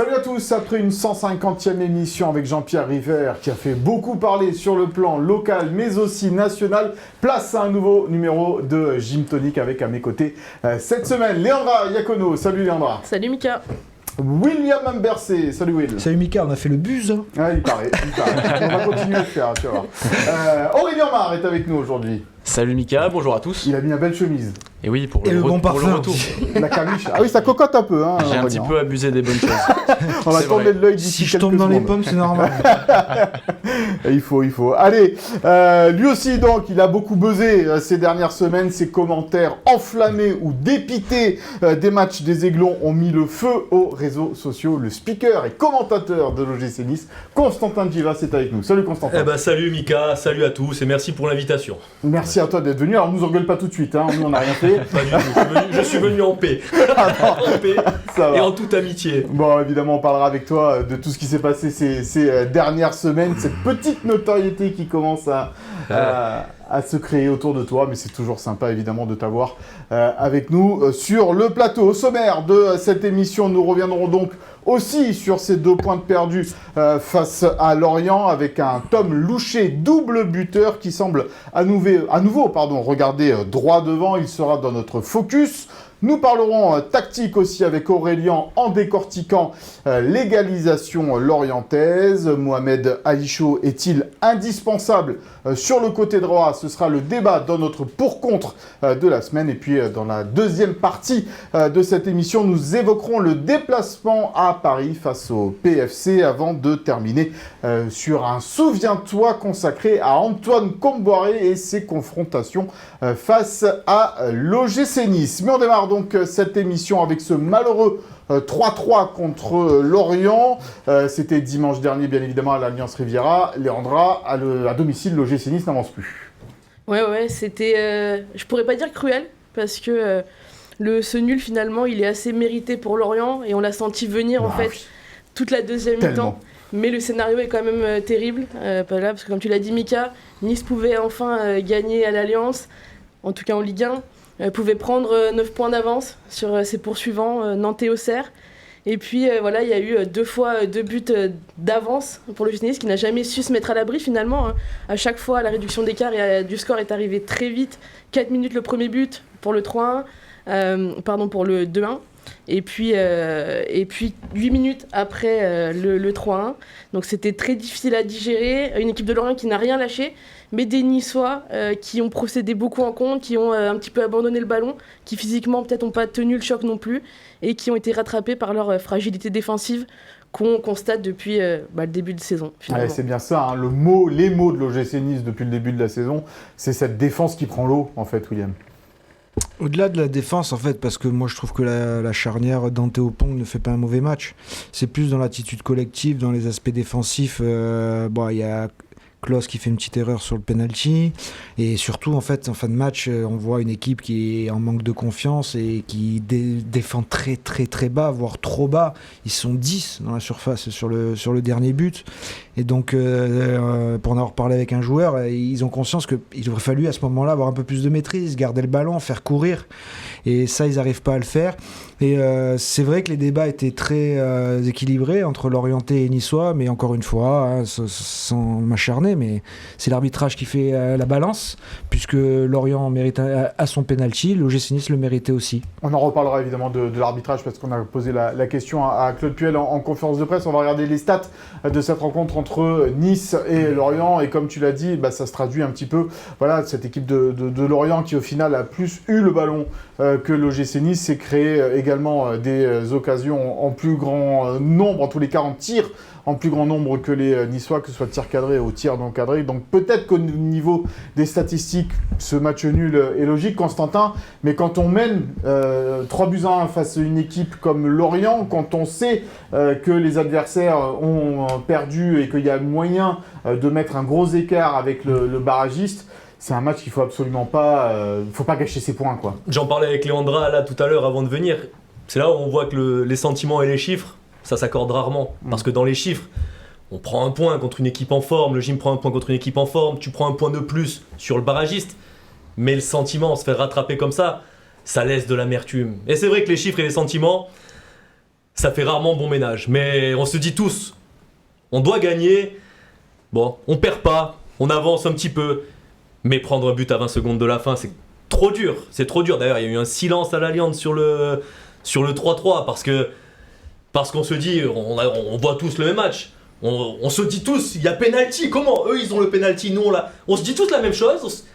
Salut à tous, après une 150e émission avec Jean-Pierre River qui a fait beaucoup parler sur le plan local mais aussi national, place à un nouveau numéro de Gym Tonic avec à mes côtés cette semaine Leandra Iacono. Salut Leandra. Salut Mika. William Ambercé, salut Will. Salut Mika, on a fait le buzz. Ah, il paraît. On va continuer à le faire, tu vas voir. Aurélien Mar est avec nous aujourd'hui. Salut Mika, bonjour à tous. Il a mis une belle chemise. Et oui, pour le bon pour parfum. le retour. La camiche. Ah oui, ça cocotte un peu. Hein, J'ai un petit peu abusé des bonnes choses. On va C'est tourner vrai. de l'œil d'ici Si je quelques tombe dans les secondes. pommes, c'est normal. Il faut. Allez, lui aussi, donc, il a beaucoup buzzé ces dernières semaines. Ses commentaires enflammés ou dépités des matchs des Aiglons ont mis le feu aux réseaux sociaux. Le speaker et commentateur de l'OGC Nice, Constantin Djivas, est avec nous. Salut Constantin. Eh ben, salut Mika, salut à tous et merci pour l'invitation. Merci à toi d'être venu. Alors, nous engueule pas tout de suite, hein. Nous, on n'a rien fait. Pas du tout, je suis venu en paix. En paix Ça va. et en toute amitié. Bon, évidemment, on parlera avec toi de tout ce qui s'est passé ces dernières semaines, cette petite notoriété qui commence à se créer autour de toi, mais c'est toujours sympa, évidemment, de t'avoir avec nous sur le plateau. Au sommaire de cette émission, nous reviendrons donc aussi sur ces 2 points de perdus face à Lorient, avec un Tom Louchet, double buteur, qui semble à nouveau regarder droit devant. Il sera dans notre focus. Nous parlerons tactique aussi avec Aurélien en décortiquant l'égalisation lorientaise. Mohamed Aïcho est-il indispensable sur le côté droit? Ce sera le débat dans notre pour-contre de la semaine. Et puis dans la deuxième partie de cette émission, nous évoquerons le déplacement à Paris face au PFC avant de terminer sur un souviens-toi consacré à Antoine Comboiré et ses confrontations face à l'OGC Nice. Mais on démarre donc cette émission avec ce malheureux 3-3 contre Lorient. C'était dimanche dernier, bien évidemment, à l'Alliance Riviera. Leandra, à domicile, l'OGC Nice n'avance plus. Ouais, c'était, je pourrais pas dire cruel, parce que ce nul, finalement, il est assez mérité pour Lorient, et on l'a senti venir, en fait, Oui. toute la deuxième mi-temps. Mais le scénario est quand même terrible, parce que comme tu l'as dit, Mika, Nice pouvait enfin gagner à l'Alliance, en tout cas en Ligue 1. Pouvait prendre 9 points d'avance sur ses poursuivants, Nantes et Auxerre. Et puis voilà, il y a eu 2 fois 2 buts d'avance pour le Nice qui n'a jamais su se mettre à l'abri finalement. Hein. À chaque fois, la réduction d'écart du score est arrivée très vite. 4 minutes le premier but pour le 3-1, pour le 2-1. Et puis 8 minutes après le 3-1. Donc c'était très difficile à digérer. Une équipe de Lorient qui n'a rien lâché, mais des Niçois qui ont procédé beaucoup en contre, qui ont un petit peu abandonné le ballon, qui physiquement peut-être n'ont pas tenu le choc non plus, et qui ont été rattrapés par leur fragilité défensive qu'on constate depuis le début de saison. Ouais, c'est bien ça, hein. Les mots de l'OGC Nice depuis le début de la saison, c'est cette défense qui prend l'eau, en fait, William. Au-delà de la défense, en fait, parce que moi je trouve que la charnière Dante Opong ne fait pas un mauvais match. C'est plus dans l'attitude collective, dans les aspects défensifs. Il y a Klos qui fait une petite erreur sur le penalty, et surtout en fait en fin de match on voit une équipe qui est en manque de confiance et qui défend très très très bas, voire trop bas. Ils sont 10 dans la surface sur le dernier but, et donc pour en avoir parlé avec un joueur, ils ont conscience qu'il aurait fallu à ce moment-là avoir un peu plus de maîtrise, garder le ballon, faire courir, et ça ils n'arrivent pas à le faire. Et c'est vrai que les débats étaient très équilibrés entre Lorientais et Niçois, mais encore une fois, hein, sans m'acharner, mais c'est l'arbitrage qui fait la balance, puisque Lorient mérite à son pénalty, l'OGC Nice le méritait aussi. On en reparlera évidemment de l'arbitrage, parce qu'on a posé la question à Claude Puel en conférence de presse. On va regarder les stats de cette rencontre entre Nice et Lorient, et comme tu l'as dit, ça se traduit un petit peu, voilà, cette équipe de Lorient qui au final a plus eu le ballon que l'OGC Nice, s'est créé également des occasions en plus grand nombre, en tous les cas en tir, en plus grand nombre que les Niçois, que ce soit tir cadré ou tir non cadré. Donc peut-être qu'au niveau des statistiques, ce match nul est logique, Constantin, mais quand on mène 3-1 face à une équipe comme Lorient, quand on sait que les adversaires ont perdu et qu'il y a moyen de mettre un gros écart avec le barragiste, c'est un match qu'il faut absolument pas, faut pas gâcher ses points, quoi. J'en parlais avec Leandra là tout à l'heure avant de venir. C'est là où on voit que les sentiments et les chiffres, ça s'accorde rarement. Parce que dans les chiffres, on prend un point contre une équipe en forme, le gym prend un point contre une équipe en forme, tu prends un point de plus sur le barragiste. Mais le sentiment, se faire rattraper comme ça laisse de l'amertume. Et c'est vrai que les chiffres et les sentiments, ça fait rarement bon ménage. Mais on se dit tous, on doit gagner. Bon, on perd pas, on avance un petit peu. Mais prendre un but à 20 secondes de la fin, c'est trop dur. C'est trop dur. D'ailleurs, il y a eu un silence à l'Alliance sur le 3-3 parce qu'on se dit, on voit tous le même match. On se dit tous, il y a penalty. Comment eux, ils ont le penalty, nous, on se dit tous la même chose.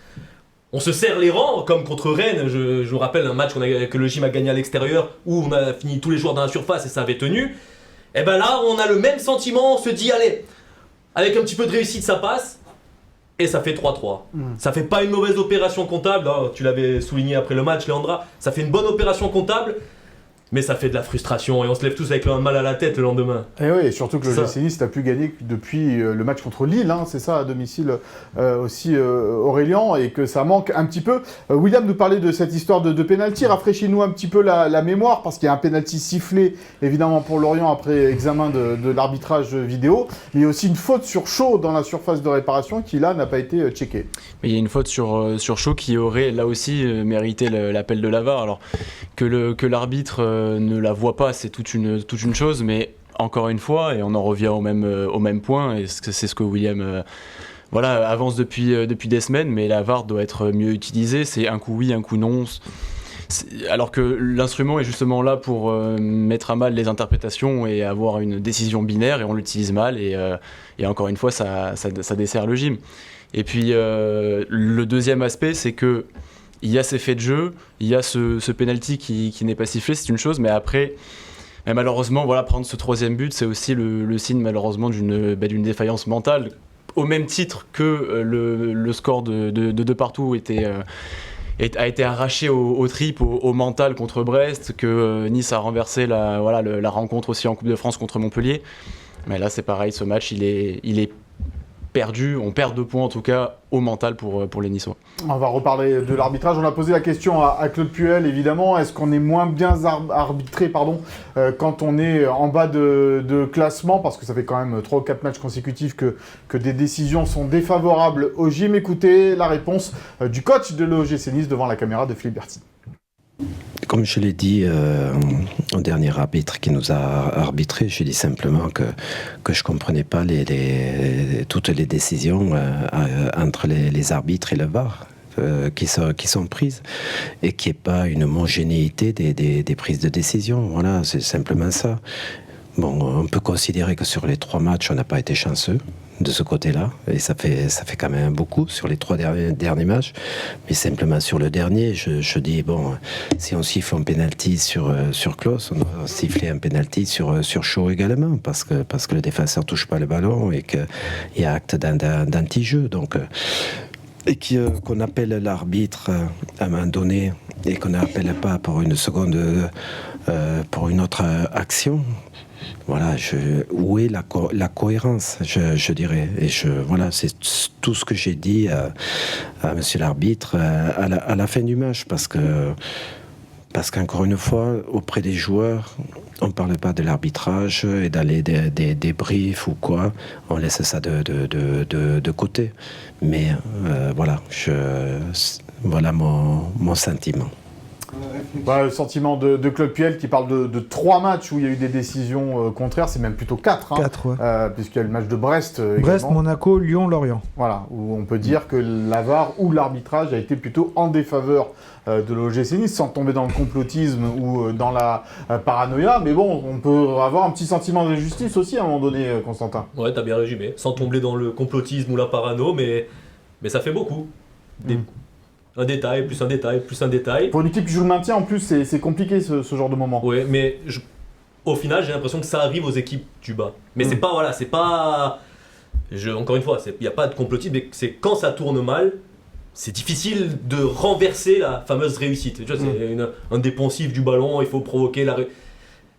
On se serre les rangs, comme contre Rennes. Je vous rappelle un match que le gym a gagné à l'extérieur, où on a fini tous les joueurs dans la surface et ça avait tenu. Et ben là, on a le même sentiment. On se dit, allez, avec un petit peu de réussite, ça passe. Et ça fait 3-3. Ça fait pas une mauvaise opération comptable. Hein, tu l'avais souligné après le match, Léandra. Ça fait une bonne opération comptable. Mais ça fait de la frustration et on se lève tous avec un mal à la tête le lendemain. Et oui, surtout que le GC Nice n'a plus gagné depuis le match contre Lille, hein, c'est ça, à domicile aussi Aurélien, et que ça manque un petit peu. William nous parlait de cette histoire de pénalty, rafraîchis-nous un petit peu la mémoire, parce qu'il y a un pénalty sifflé, évidemment pour Lorient après examen de l'arbitrage vidéo, mais il y a aussi une faute sur Shaw dans la surface de réparation qui là n'a pas été checkée. Mais il y a une faute sur Shaw qui aurait là aussi mérité l'appel de la VAR. Alors que l'arbitre ne la voit pas, c'est toute une chose, mais encore une fois, et on en revient au même point, et c'est ce que William avance depuis des semaines, mais la VAR doit être mieux utilisée, c'est un coup oui, un coup non, alors que l'instrument est justement là pour mettre à mal les interprétations et avoir une décision binaire, et on l'utilise mal, et encore une fois, ça dessert le gym. Et puis, le deuxième aspect, c'est que il y a ces faits de jeu, il y a ce penalty qui n'est pas sifflé, c'est une chose, mais après, malheureusement, prendre ce troisième but, c'est aussi le signe malheureusement d'une défaillance mentale, au même titre que le score de partout a été arraché au tripes, au mental contre Brest, que Nice a renversé la rencontre aussi en Coupe de France contre Montpellier. Mais là, c'est pareil, ce match, il est perdu, on perd 2 points en tout cas au mental pour les Niçois. On va reparler de l'arbitrage. On a posé la question à Claude Puel, évidemment. Est-ce qu'on est moins bien arbitré quand on est en bas de classement, parce que ça fait quand même 3 ou 4 matchs consécutifs que des décisions sont défavorables au gym. Écoutez la réponse du coach de l'OGC Nice devant la caméra de Philippe Berti. Comme je l'ai dit au dernier arbitre qui nous a arbitré, je dis simplement que je ne comprenais pas toutes les décisions entre les arbitres et le VAR qui sont prises, et qu'il n'y ait pas une homogénéité des prises de décision. Voilà, c'est simplement ça. Bon, on peut considérer que sur les 3 matchs, on n'a pas été chanceux de ce côté-là, et ça fait quand même beaucoup sur les 3 derniers matchs, mais simplement sur le dernier, je dis, bon, si on siffle un penalty sur Klose, on doit siffler un penalty sur Shaw également, parce que le défenseur ne touche pas le ballon et qu'il y a acte d'anti-jeu, donc... Et qu'on appelle l'arbitre à un moment donné et qu'on n'appelle pas pour une seconde, pour une autre action. Voilà, où est la cohérence, je dirais. Et c'est tout ce que j'ai dit à monsieur l'arbitre à la fin du match, parce qu'encore une fois, auprès des joueurs, on ne parle pas de l'arbitrage et d'aller des débriefs ou quoi. On laisse ça de côté. Mais voilà mon sentiment. Le sentiment de Claude Puel qui parle de 3 matchs où il y a eu des décisions contraires, c'est même plutôt 4. 4, ouais. Puisqu'il y a le match de Brest. Brest, Monaco, Lyon, Lorient. Voilà, où on peut dire que la VAR ou l'arbitrage a été plutôt en défaveur de l'OGC Nice, sans tomber dans le complotisme ou dans la paranoïa. Mais bon, on peut avoir un petit sentiment d'injustice aussi à un moment donné, Constantin. Ouais, t'as bien résumé. Sans tomber dans le complotisme ou la parano, mais ça fait beaucoup. Un détail, plus un détail, plus un détail. Pour une équipe qui joue le maintien, en plus, c'est compliqué ce genre de moment. Oui, mais au final, j'ai l'impression que ça arrive aux équipes du bas. Mais c'est pas... encore une fois, il n'y a pas de complotisme, mais c'est quand ça tourne mal, c'est difficile de renverser la fameuse réussite. Tu vois, c'est un dépensif du ballon, il faut provoquer la...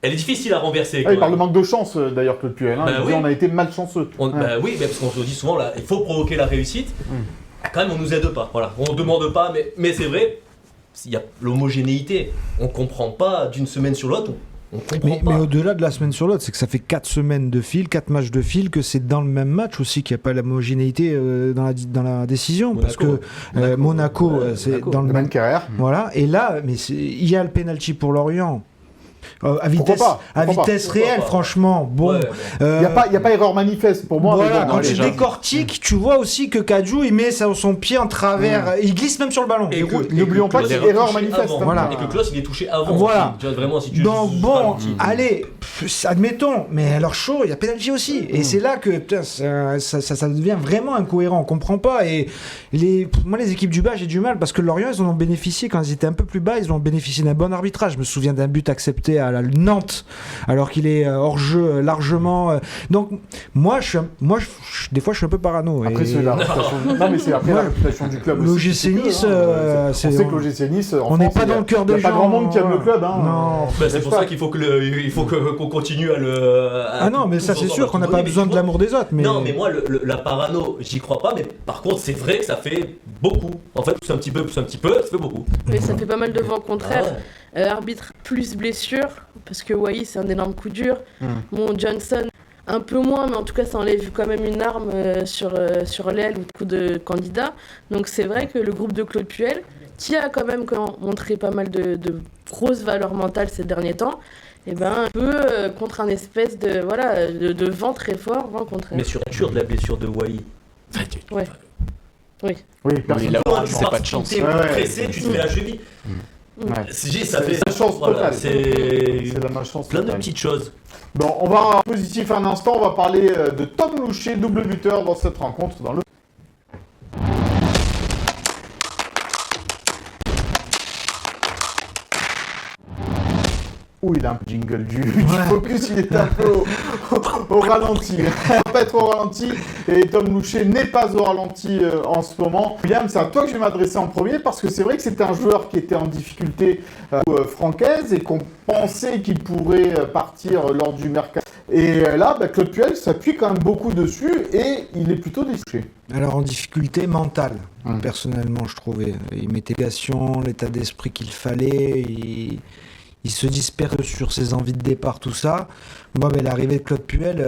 Elle est difficile à renverser. Il parle de manque de chance, d'ailleurs, Claude Puel. On a été malchanceux. Oui, mais parce qu'on se dit souvent, là, il faut provoquer la réussite. Quand même, on nous aide pas. Voilà, on demande pas, mais c'est vrai, il y a l'homogénéité. On comprend pas d'une semaine sur l'autre. Mais au-delà de la semaine sur l'autre, c'est que ça fait 4 semaines de fil, 4 matchs de fil, que c'est dans le même match aussi qu'il n'y a pas l'homogénéité dans la décision. Monaco, parce que Monaco, c'est dans le même carrière. Voilà, et là, il y a le penalty pour Lorient. à vitesse, réelle, franchement. Bon, Ouais, Il n'y a pas erreur manifeste pour moi. voilà, mais bon, quand allez, tu décortiques, tu vois aussi que Kadjou, il met son pied en travers, il glisse même sur le ballon. N'oublions pas que c'est erreur manifeste. Avant, Voilà. Et que Klose il est touché avant. Voilà. Tu vois, vraiment, si tu Donc bon, ralentis. allez, admettons, mais alors chaud, il y a pénalty aussi. Et c'est là que putain, ça devient vraiment incohérent, on comprend pas. Et moi, les équipes du bas, j'ai du mal parce que Lorient, ils en ont bénéficié quand ils étaient un peu plus bas, ils ont bénéficié d'un bon arbitrage. Je me souviens d'un but accepté à la Nantes, alors qu'il est hors jeu largement. Donc moi, des fois, je suis un peu parano. Après, c'est la réputation. Non, mais c'est après la réputation du club aussi. L'OGC Nice, on sait que l'OGC Nice, on n'est pas dans le cœur des gens. Il n'y a pas grand monde qui aime le club. Hein. Non. Bah, c'est pour ça qu'il faut qu'on continue à le. Ah non, mais ça c'est sûr qu'on n'a pas besoin de l'amour des autres. Mais... Non, mais moi, la parano, j'y crois pas. Mais par contre, c'est vrai que ça fait beaucoup. En fait, plus un petit peu, ça fait beaucoup. Oui, ça fait pas mal de vent contraire. Arbitre plus blessure, parce que Wai, c'est un énorme coup dur. Mon Johnson, un peu moins, mais en tout cas, ça enlève quand même une arme sur l'aile ou coup de candidat. Donc c'est vrai que le groupe de Claude Puel, qui a quand même montré pas mal de grosses valeurs mentales ces derniers temps, et un peu contre un espèce de vent très fort, vent contraire. Mais sur la nature de la blessure de Wai. Ouais. Oui. Oui, Mais là, c'est pas de chance. Tu es pressé, tu te fais la cheville. Ça fait la chance totale. C'est la malchance plein de totale. petites choses. Bon, on va en positif un instant. On va parler de Tom Loucher, double buteur dans cette rencontre dans le. Ouh, il a un jingle du focus, il est un peu au ralenti. Il va pas être au ralenti et Tom Loucher n'est pas au ralenti en ce moment. William, c'est à toi que je vais m'adresser en premier parce que c'est vrai que c'était un joueur qui était en difficulté francaise et qu'on pensait qu'il pourrait partir lors du mercato. Et là, Claude Puel s'appuie quand même beaucoup dessus et il est plutôt déçu. Alors en difficulté mentale, personnellement, je trouvais. Il mettait l'état d'esprit qu'il fallait. Il se disperse sur ses envies de départ, tout ça. Bon, mais l'arrivée de Claude Puel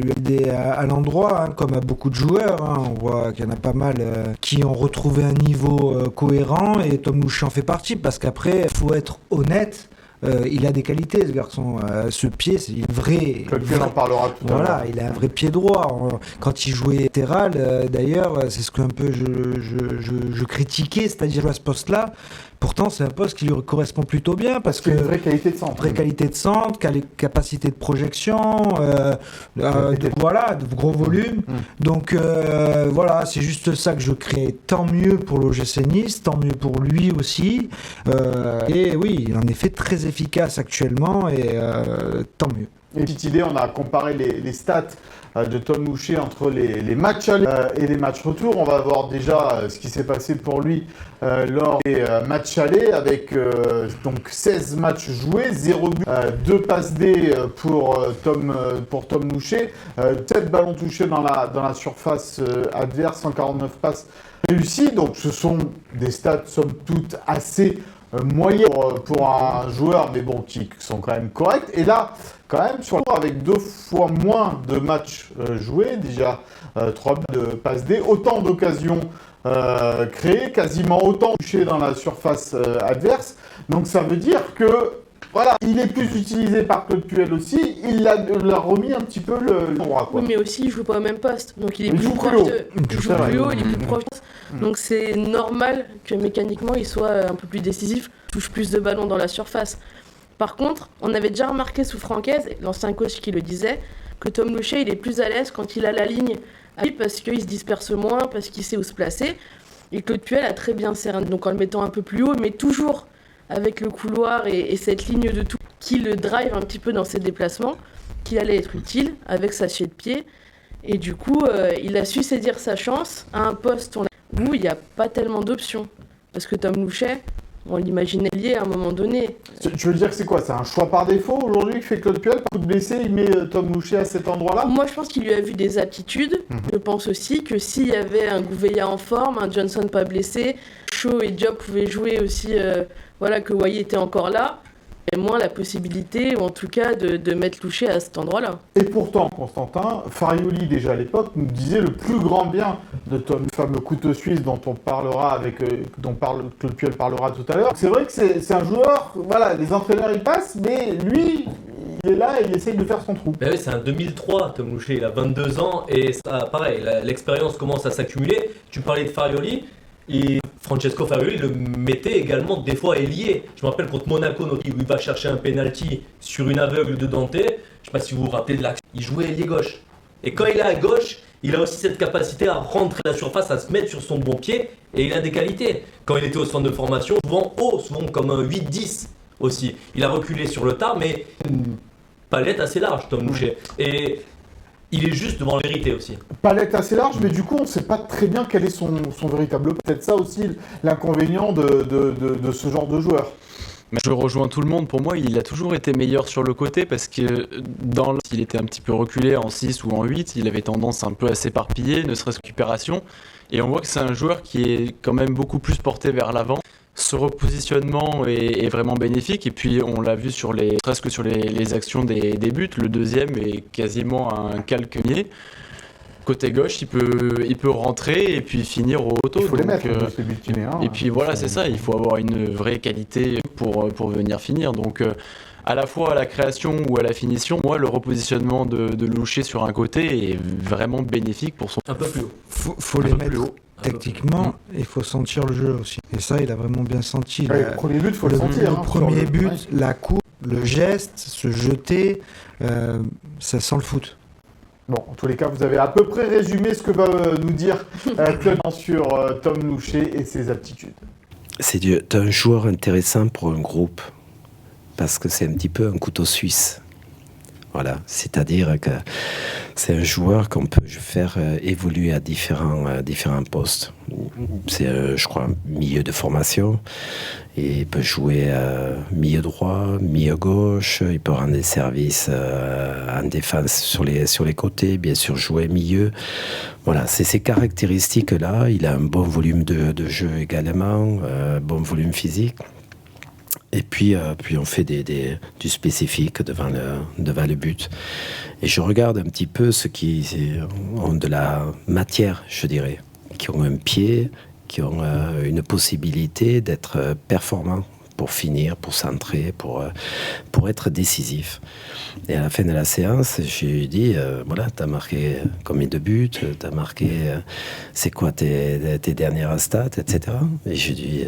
lui a aidé à l'endroit, comme à beaucoup de joueurs. On voit qu'il y en a pas mal qui ont retrouvé un niveau cohérent et Tom Loucher en fait partie parce qu'après, il faut être honnête. Il a des qualités, ce garçon. Ce pied, c'est une vraie. Claude Puel en parlera tout à l'heure. Voilà, il a un vrai pied droit. Quand il jouait latéral, d'ailleurs, c'est ce que un peu je critiquais, c'est-à-dire à ce poste-là. Pourtant, c'est un poste qui lui correspond plutôt bien parce que une vraie qualité de centre. Vraie qualité de centre, capacité de projection, voilà, de gros volume. Donc voilà, c'est juste ça que je crée. Tant mieux pour l'OGC Nice, tant mieux pour lui aussi. Et oui, il en est fait très efficace actuellement et tant mieux. Une petite idée, on a comparé les stats de Tom Loucher entre les matchs allés et les matchs retour. On va voir déjà ce qui s'est passé pour lui lors des matchs allés avec donc 16 matchs joués, 0 but, 2 passes D pour Tom Loucher, 7 ballons touchés dans la surface adverse, 149 passes réussies. Donc ce sont des stats somme toute assez moyennes pour un joueur, mais bon, qui sont quand même corrects. Et là, quand même, sur le tour, avec 2 fois moins de matchs joués, déjà 3 de passes D, autant d'occasions créées, quasiment autant touchés dans la surface adverse. Donc ça veut dire que, voilà, il est plus utilisé par Claude Puel aussi, il l'a remis un petit peu l'endroit, quoi. Oui, mais aussi, il joue pas au même poste, donc il est Il plus joue proche plus haut. il joue plus haut, il est plus proche. Donc c'est normal que mécaniquement, il soit un peu plus décisif, touche plus de ballons dans la surface. Par contre, on avait déjà remarqué sous Francaise, l'ancien coach qui le disait, que Tom Loucher, il est plus à l'aise quand il a la ligne à lui parce qu'il se disperse moins, parce qu'il sait où se placer. Et Claude Puel a très bien cerné, donc en le mettant un peu plus haut, mais toujours avec le couloir et cette ligne de tout qui le drive un petit peu dans ses déplacements, qu'il allait être utile avec sa suie de pied. Et du coup, il a su saisir sa chance à un poste où il n'y a pas tellement d'options. Parce que Tom Loucher, on l'imaginait lié à un moment donné. Tu veux dire que c'est quoi? C'est un choix par défaut aujourd'hui que fait Claude Puel? Par coup de blessé, il met Tom Loucher à cet endroit-là? Moi, je pense qu'il lui a vu des aptitudes. Je pense aussi que s'il y avait un Gouveia en forme, un Johnson pas blessé, Shaw et Diop pouvaient jouer aussi, que Wai était encore là, moins la possibilité, ou en tout cas de mettre Louchet à cet endroit-là. Et pourtant, Constantin, Farioli, déjà à l'époque, nous disait le plus grand bien de Tom, le fameux couteau suisse dont on parlera Claude Puel parlera tout à l'heure. C'est vrai que c'est un joueur, voilà, les entraîneurs y passent, mais lui, il est là et il essaye de faire son trou. Ben oui, c'est un 2003, Tom Louchet, il a 22 ans et ça, pareil, l'expérience commence à s'accumuler. Tu parlais de Farioli, et Francesco Farioli le mettait également des fois ailier. Je me rappelle contre Monaco, où il va chercher un penalty sur une aveugle de Dante. Je ne sais pas si vous vous rappelez de l'action. Il jouait ailier gauche. Et quand il est à gauche, il a aussi cette capacité à rentrer la surface, à se mettre sur son bon pied, et il a des qualités. Quand il était au centre de formation, souvent haut, souvent comme un 8-10 aussi. Il a reculé sur le tard, mais une palette assez large, Tom Louchet. Et il est juste devant la vérité aussi. Palette assez large, mais du coup, on ne sait pas très bien quel est son véritable. Peut-être ça aussi l'inconvénient de ce genre de joueur. Je rejoins tout le monde. Pour moi, il a toujours été meilleur sur le côté parce que s'il était un petit peu reculé en 6 ou en 8, il avait tendance un peu à s'éparpiller, ne serait-ce que récupération. Et on voit que c'est un joueur qui est quand même beaucoup plus porté vers l'avant. Ce repositionnement est vraiment bénéfique et puis on l'a vu presque sur les actions des buts. Le deuxième est quasiment un calquenier. Côté gauche, il peut rentrer et puis finir au poteau. Il faut les mettre, ces buts, et puis voilà, c'est ça. Il faut avoir une vraie qualité pour venir finir. Donc à la fois à la création ou à la finition, moi le repositionnement de Louchet sur un côté est vraiment bénéfique pour son. Un peu plus haut. Faut les mettre techniquement, il faut sentir le jeu aussi. Et ça, il a vraiment bien senti. Ouais, le premier but, il faut le sentir. Le premier but, la course, le geste, se jeter, ça sent le foot. Bon, en tous les cas, vous avez à peu près résumé ce que va nous dire Claude sur Tom Louchet et ses aptitudes. C'est un joueur intéressant pour un groupe, parce que c'est un petit peu un couteau suisse. Voilà, c'est-à-dire que c'est un joueur qu'on peut faire évoluer à différents postes. C'est, je crois, un milieu de formation. Et il peut jouer milieu droit, milieu gauche. Il peut rendre des services en défense sur les côtés. Bien sûr, jouer milieu. Voilà, c'est ces caractéristiques-là. Il a un bon volume de jeu également, bon volume physique. Et puis on fait du spécifique devant le but. Et je regarde un petit peu ceux qui ont de la matière, je dirais, qui ont un pied, qui ont une possibilité d'être performants pour finir, pour centrer, pour être décisif. Et à la fin de la séance, j'ai dit, voilà, t'as marqué combien de buts, t'as marqué, c'est quoi tes dernières stats, etc. Et j'ai dit,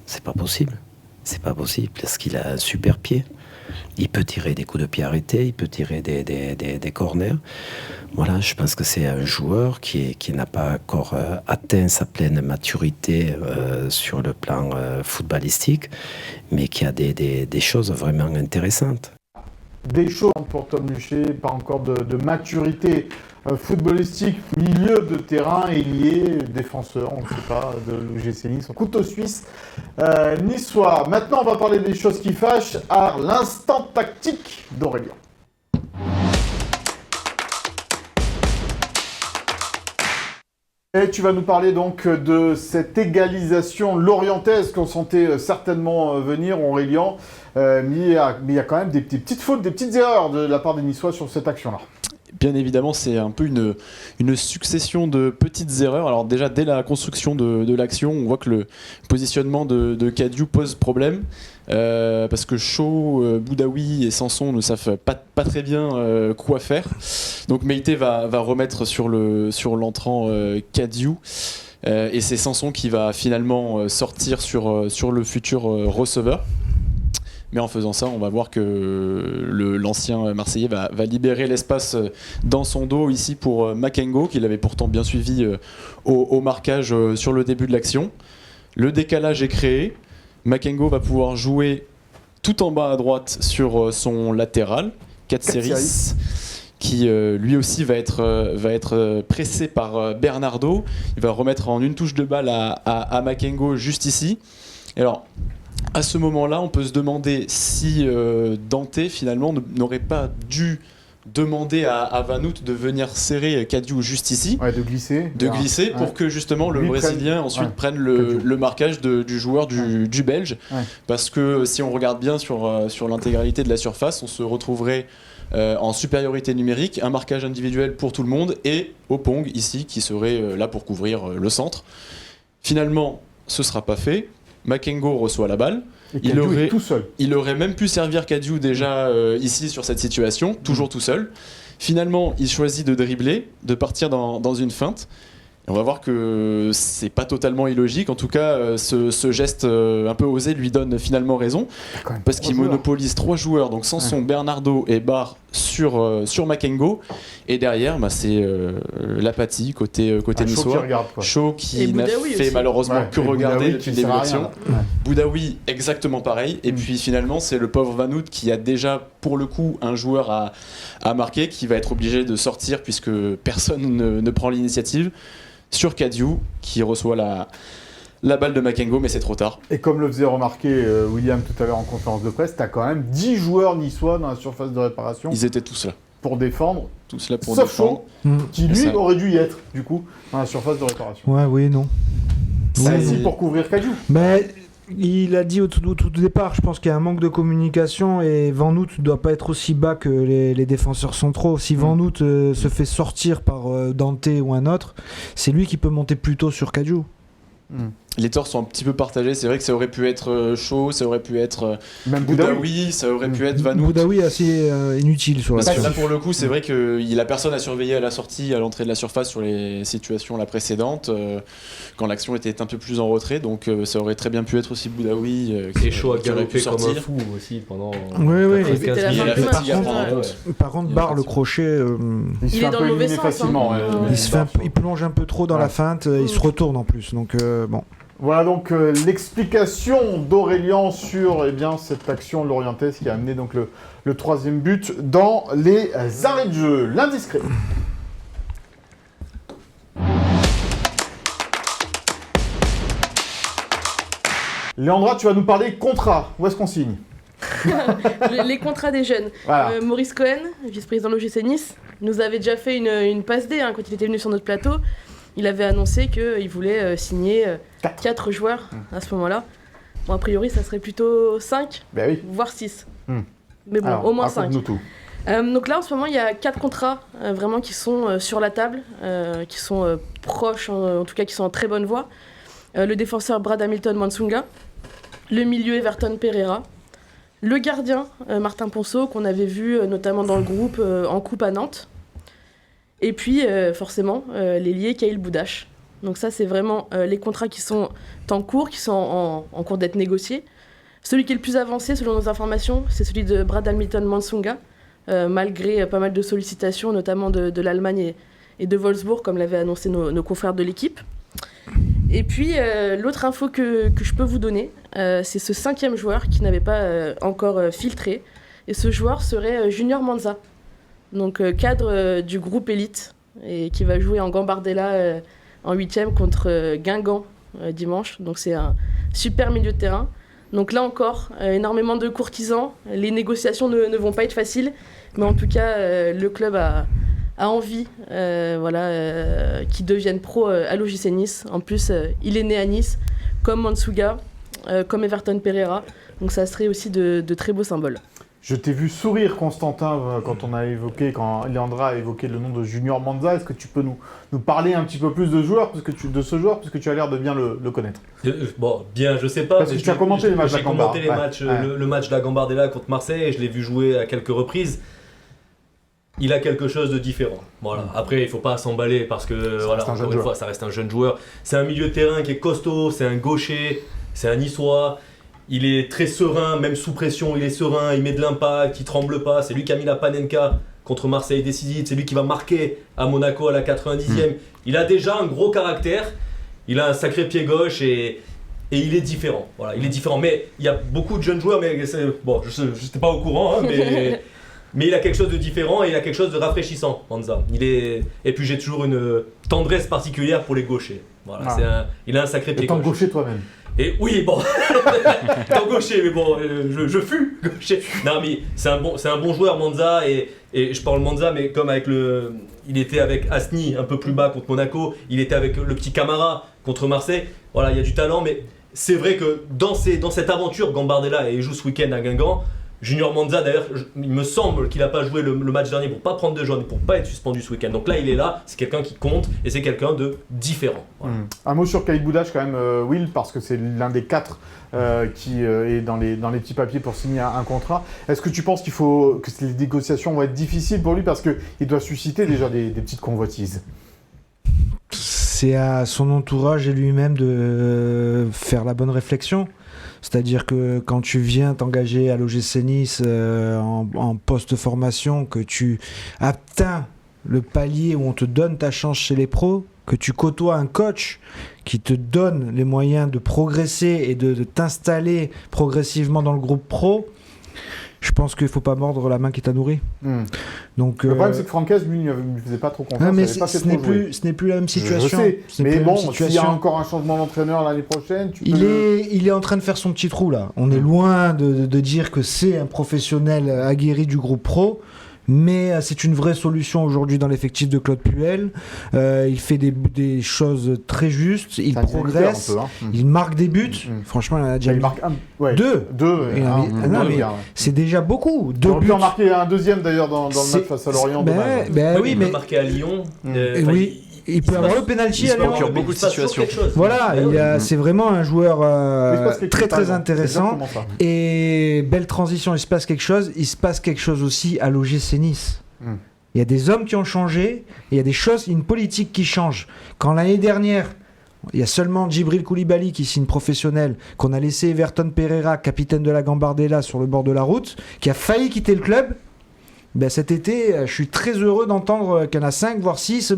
c'est pas possible. C'est pas possible parce qu'il a un super pied. Il peut tirer des coups de pied arrêtés, il peut tirer des corners. Voilà, je pense que c'est un joueur qui n'a pas encore atteint sa pleine maturité sur le plan footballistique, mais qui a des choses vraiment intéressantes. Des choses pour Tom Louchet, pas encore de maturité footballistique, milieu de terrain, ailier, défenseur, on ne sait pas, de l'OGC Nice, couteau suisse niçois. Maintenant, on va parler des choses qui fâchent à l'instant tactique d'Aurélien. Et tu vas nous parler donc de cette égalisation lorientaise qu'on sentait certainement venir, Aurélien. Mais il y a quand même des petites fautes, des petites erreurs de la part des Niçois sur cette action-là. Bien évidemment, c'est un peu une succession de petites erreurs. Alors déjà, dès la construction de l'action, on voit que le positionnement de Kadiou pose problème. Parce que Shaw, Boudaoui et Sanson ne savent pas très bien quoi faire. Donc Meïté va remettre sur l'entrant Kadiou. Et c'est Sanson qui va finalement sortir sur le futur receveur. Mais en faisant ça, on va voir que l'ancien Marseillais va libérer l'espace dans son dos ici pour Makengo, qui l'avait pourtant bien suivi au marquage sur le début de l'action. Le décalage est créé. Makengo va pouvoir jouer tout en bas à droite sur son latéral, Katsiris, qui lui aussi va être pressé par Bernardo. Il va remettre en une touche de balle à Makengo juste ici. Et alors, à ce moment-là, on peut se demander si Dante, finalement, n'aurait pas dû demander à Vanout de venir serrer Kadiou juste ici, de glisser. Pour que justement le Lui Brésilien ensuite prenne le marquage du joueur du Belge. Ouais. Parce que si on regarde bien sur l'intégralité de la surface, on se retrouverait en supériorité numérique, un marquage individuel pour tout le monde et Opong ici qui serait là pour couvrir le centre. Finalement, ce sera pas fait. Makengo reçoit la balle. Et Kadiou est tout seul. Il aurait même pu servir Kadiou déjà ici sur cette situation, toujours tout seul. Finalement, il choisit de dribbler, de partir dans une feinte. Et on va voir que c'est pas totalement illogique. En tout cas, ce geste un peu osé lui donne finalement raison. Parce qu'il monopolise 3 joueurs, donc Sanson, Bernardo et Barr sur Makengo. Et derrière, c'est l'apathie côté niçois. Shaw qui n'a fait malheureusement que regarder depuis le début de l'action. Boudaoui, exactement pareil. Et puis finalement, c'est le pauvre Vanout qui a déjà pour le coup un joueur à marquer, qui va être obligé de sortir puisque personne ne prend l'initiative. Sur Kadiou, qui reçoit la balle de Makengo, mais c'est trop tard. Et comme le faisait remarquer William tout à l'heure en conférence de presse, t'as quand même 10 joueurs niçois dans la surface de réparation. Ils étaient tous là. Pour défendre. Tous là pour sauf défendre. Shaw, qui lui aurait dû y être, du coup, dans la surface de réparation. Ouais, oui, non. C'est ici pour couvrir Kadiou. Mais il a dit au tout départ, je pense qu'il y a un manque de communication et Vanout ne doit pas être aussi bas que les défenseurs centraux. Si Vanout se fait sortir par Dante ou un autre, c'est lui qui peut monter plus tôt sur Kadiou. Les torts sont un petit peu partagés. C'est vrai que ça aurait pu être Shaw, ça aurait pu être même Boudaoui, ça aurait pu être Vanout. Boudaoui est assez inutile sur la surface. Là pour le coup, c'est vrai qu'il a personne à surveiller à la sortie, à l'entrée de la surface sur les situations précédentes, quand l'action était un peu plus en retrait. Donc ça aurait très bien pu être aussi Boudaoui et Shaw a galopé comme un fou aussi pendant. Oui. 15 minutes. Par contre, Barr le crochet. Il se fait un peu éliminer facilement. Il plonge un peu trop dans la feinte. Il se retourne en plus. Donc bon. Voilà donc l'explication d'Aurélien sur cette action lorientaise qui a amené donc le 3e but dans les arrêts de jeu. L'indiscret. Léandra, tu vas nous parler contrat. Où est-ce qu'on signe? Les contrats des jeunes. Voilà. Maurice Cohen, vice-président de l'OGC Nice, nous avait déjà fait une passe D quand il était venu sur notre plateau. Il avait annoncé qu'il voulait signer 4 joueurs à ce moment-là. Bon, a priori, ça serait plutôt 5, voire 6. Mais bon, alors, au moins 5. Donc là, en ce moment, il y a 4 contrats vraiment qui sont sur la table, qui sont proches, en tout cas qui sont en très bonne voie. Le défenseur Brad Hamilton Mansunga, le milieu Everton Pereira, le gardien Martin Ponceau, qu'on avait vu notamment dans le groupe en coupe à Nantes. Et puis, forcément, l'ailier Kaïl Boudache. Donc ça, c'est vraiment les contrats qui sont en cours, qui sont en cours d'être négociés. Celui qui est le plus avancé, selon nos informations, c'est celui de Brad Hamilton Mansunga, malgré pas mal de sollicitations, notamment de l'Allemagne et de Wolfsburg, comme l'avaient annoncé nos confrères de l'équipe. Et puis, l'autre info que je peux vous donner, c'est ce 5e joueur qui n'avait pas encore filtré. Et ce joueur serait Junior Manza. Donc cadre du groupe élite et qui va jouer en Gambardella en 8e contre Guingamp dimanche. Donc c'est un super milieu de terrain. Donc là encore, énormément de courtisans. Les négociations ne vont pas être faciles, mais en tout cas, le club a envie qu'il devienne pro à l'OGC Nice. En plus, il est né à Nice, comme Mansuga, comme Everton Pereira. Donc ça serait aussi de très beaux symboles. Je t'ai vu sourire, Constantin, quand Léandra a évoqué le nom de Junior Manza. Est-ce que tu peux nous parler un petit peu plus de ce joueur, puisque tu as l'air de bien le connaître? Bon, bien, je sais pas. Parce que tu as commenté les matchs de la Gambardella. J'ai commenté le match de la Gambardella contre Marseille et je l'ai vu jouer à quelques reprises. Il a quelque chose de différent. Voilà. Après, il faut pas s'emballer parce que encore une fois, ça reste un jeune joueur. C'est un milieu de terrain qui est costaud, c'est un gaucher, c'est un niçois. Il est très serein, même sous pression, il est serein, il met de l'impact, il tremble pas. C'est lui qui a mis la Panenka contre Marseille décisive, c'est lui qui va marquer à Monaco à la 90e. Il a déjà un gros caractère, il a un sacré pied gauche et il est différent. Voilà, il est différent. Mais il y a beaucoup de jeunes joueurs, mais bon, je n'étais pas au courant, mais il a quelque chose de différent et il a quelque chose de rafraîchissant, Manza. Et puis j'ai toujours une tendresse particulière pour les gauchers. Voilà, il a un sacré pied gauche. Étant gaucher toi-même. Et oui, bon, tant gaucher, mais bon, je fus gaucher. Non, mais c'est un bon joueur, Manza, et je parle Manza, mais comme avec il était avec Asni un peu plus bas contre Monaco, il était avec le petit Camara contre Marseille. Voilà, il y a du talent, mais c'est vrai que dans cette aventure, Gambardella, et il joue ce week-end à Guingamp. Junior Manza, d'ailleurs, il me semble qu'il n'a pas joué le match dernier pour pas prendre de jaune et pour pas être suspendu ce week-end. Donc là, il est là, c'est quelqu'un qui compte et c'est quelqu'un de différent. Voilà. Un mot sur Khalid Boudache quand même, Will, parce que c'est l'un des 4 qui est dans les petits papiers pour signer un contrat. Est-ce que tu penses que les négociations vont être difficiles pour lui parce qu'il doit susciter déjà des petites convoitises? C'est à son entourage et lui-même de faire la bonne réflexion. C'est-à-dire que quand tu viens t'engager à l'OGC Nice en post-formation, que tu atteins le palier où on te donne ta chance chez les pros, que tu côtoies un coach qui te donne les moyens de progresser et de t'installer progressivement dans le groupe pro, je pense qu'il ne faut pas mordre la main qui t'a nourri. Donc, le problème, c'est que Francaise, lui, ne faisait pas trop confiance. Non, mais ce n'est plus la même situation. Je sais, mais bon, s'il y a encore un changement d'entraîneur l'année prochaine, il est en train de faire son petit trou, là. On est loin de dire que c'est un professionnel aguerri du groupe pro. Mais c'est une vraie solution aujourd'hui dans l'effectif de Claude Puel. Il fait des choses très justes, il progresse, il marque des buts. Franchement, il a déjà deux. C'est déjà beaucoup. Il aurait pu en marquer un deuxième d'ailleurs dans le match face à Lorient. Il peut marquer à Lyon. Oui. Il peut avoir le penalty à Lyon. Il beaucoup de situations. Voilà, c'est vraiment un joueur très intéressant. Et belle transition, il se passe quelque chose. Il se passe quelque chose aussi à l'OGC Nice. Il y a des hommes qui ont changé, il y a des choses, une politique qui change. Quand l'année dernière, il y a seulement Djibril Koulibaly qui signe professionnel, qu'on a laissé Everton Pereira, capitaine de la Gambardella, sur le bord de la route, qui a failli quitter le club. Cet été, je suis très heureux d'entendre qu'il y en a 5, voire 6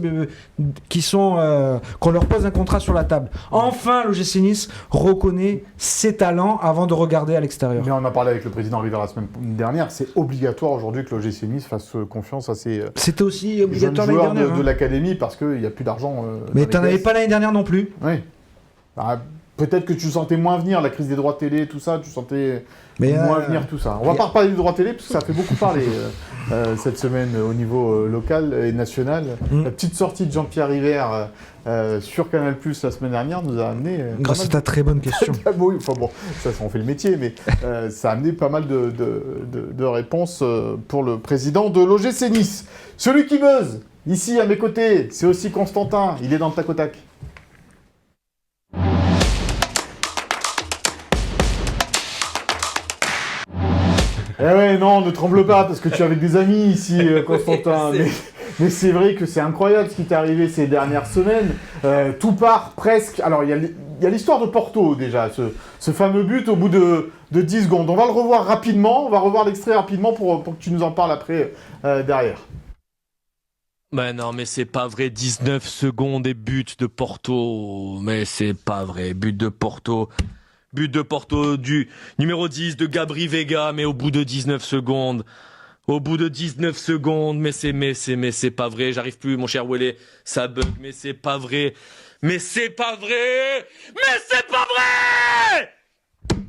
qu'on leur pose un contrat sur la table. Enfin, l'OGC Nice reconnaît ses talents avant de regarder à l'extérieur. Mais on a parlé avec le président River la semaine dernière, c'est obligatoire aujourd'hui que l'OGC Nice fasse confiance à ses C'était aussi obligatoire jeunes l'année joueurs dernière. de l'académie parce qu'il n'y a plus d'argent. Mais t'en avais pas l'année dernière non plus. Oui. Peut-être que tu sentais moins venir la crise des droits télé, tout ça, tu sentais moins venir tout ça. On va pas reparler des droits télé parce que ça fait beaucoup parler cette semaine au niveau local et national. La petite sortie de Jean-Pierre River sur Canal+ la semaine dernière nous a amené... Grâce à ta très bonne question. Oui, enfin bon, ça on fait le métier, mais ça a amené pas mal de réponses pour le président de l'OGC Nice. Celui qui buzz, ici à mes côtés, c'est aussi Constantin, il est dans le tac au tac. Eh ouais, non, ne tremble pas, parce que tu es avec des amis ici, Constantin. Mais c'est vrai que c'est incroyable ce qui t'est arrivé ces dernières semaines. Tout part presque... Alors, il y a l'histoire de Porto, déjà, ce fameux but au bout de 10 secondes. On va le revoir rapidement, on va revoir l'extrait rapidement pour que tu nous en parles après, derrière. Non, mais c'est pas vrai, 19 secondes et but de Porto. Mais c'est pas vrai, but de Porto... But de Porto du numéro 10 de Gabri Veiga, mais au bout de 19 secondes. Au bout de 19 secondes, mais c'est pas vrai. J'arrive plus, mon cher Wele, ça bug, mais c'est pas vrai. Mais c'est pas vrai. Mais c'est pas vrai.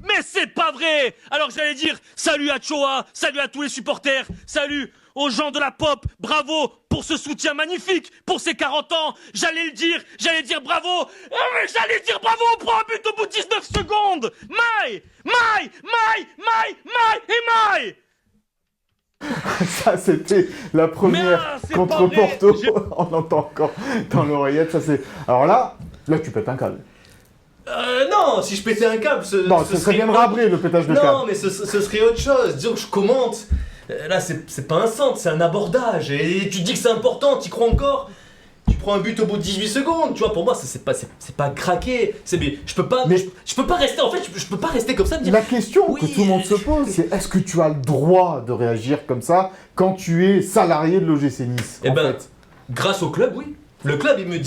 Mais c'est pas vrai. Alors j'allais dire salut à Choa, salut à tous les supporters, salut aux gens de la pop, bravo pour ce soutien magnifique, pour ces 40 ans, j'allais dire bravo, j'allais dire bravo, on prend un but au bout de 19 secondes, Maï, Ça, c'était la première contre Porto, on l'entend encore dans l'oreillette, ça c'est... Alors là, tu pètes un câble. Non, si je pétais un câble, ça viendra après le pétage de câble. Non, mais ce serait autre chose, disons que je commente. Là, c'est pas un centre, c'est un abordage. Et tu te dis que c'est important, t'y crois encore. Tu prends un but au bout de 18 secondes, tu vois, pour moi, c'est pas craqué. Je peux pas rester, en fait, je peux pas rester comme ça. La question que tout le monde se pose, c'est est-ce que tu as le droit de réagir comme ça quand tu es salarié de l'OGC Nice? Eh ben, grâce au club, oui. Le club me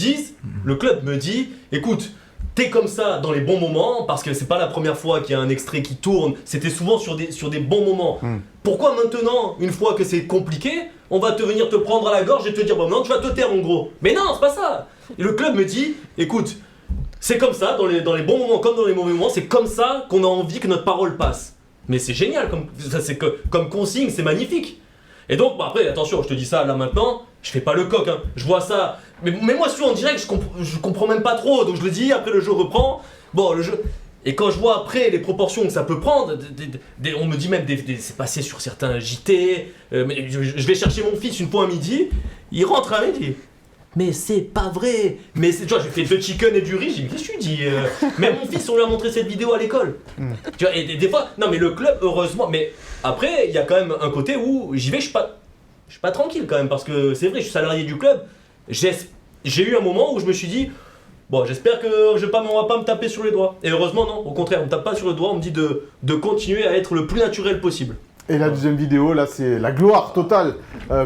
dit, écoute, t'es comme ça dans les bons moments, parce que c'est pas la première fois qu'il y a un extrait qui tourne, c'était souvent sur des bons moments. Pourquoi maintenant, une fois que c'est compliqué, on va venir te prendre à la gorge et te dire, maintenant tu vas te taire en gros? Mais non, c'est pas ça. Et le club me dit, écoute, C'est comme ça, dans les bons moments comme dans les mauvais moments, c'est comme ça qu'on a envie que notre parole passe. Mais c'est génial, comme consigne, c'est magnifique. Et donc, après, attention, je te dis ça là maintenant, je fais pas le coq, hein. Je vois ça. Mais moi, je suis en direct, je comprends même pas trop, donc je le dis, après le jeu reprend. Bon, le jeu. Et quand je vois après les proportions que ça peut prendre, on me dit même, c'est passé sur certains JT. Mais je vais chercher mon fils une fois à midi, il rentre à midi. Mais c'est pas vrai. Mais tu vois, j'ai fait 2 chicken et du riz, j'ai dit, qu'est-ce que tu dis Même mon fils, on lui a montré cette vidéo à l'école. Tu vois, et des fois, non mais le club, heureusement, mais après, il y a quand même un côté où j'y vais, je suis pas tranquille quand même, parce que c'est vrai, je suis salarié du club. J'ai eu un moment où je me suis dit, bon, j'espère que on va pas me taper sur les doigts. Et heureusement, non, au contraire, on me tape pas sur le doigt, on me dit de continuer à être le plus naturel possible. Et la deuxième vidéo, là, c'est la gloire totale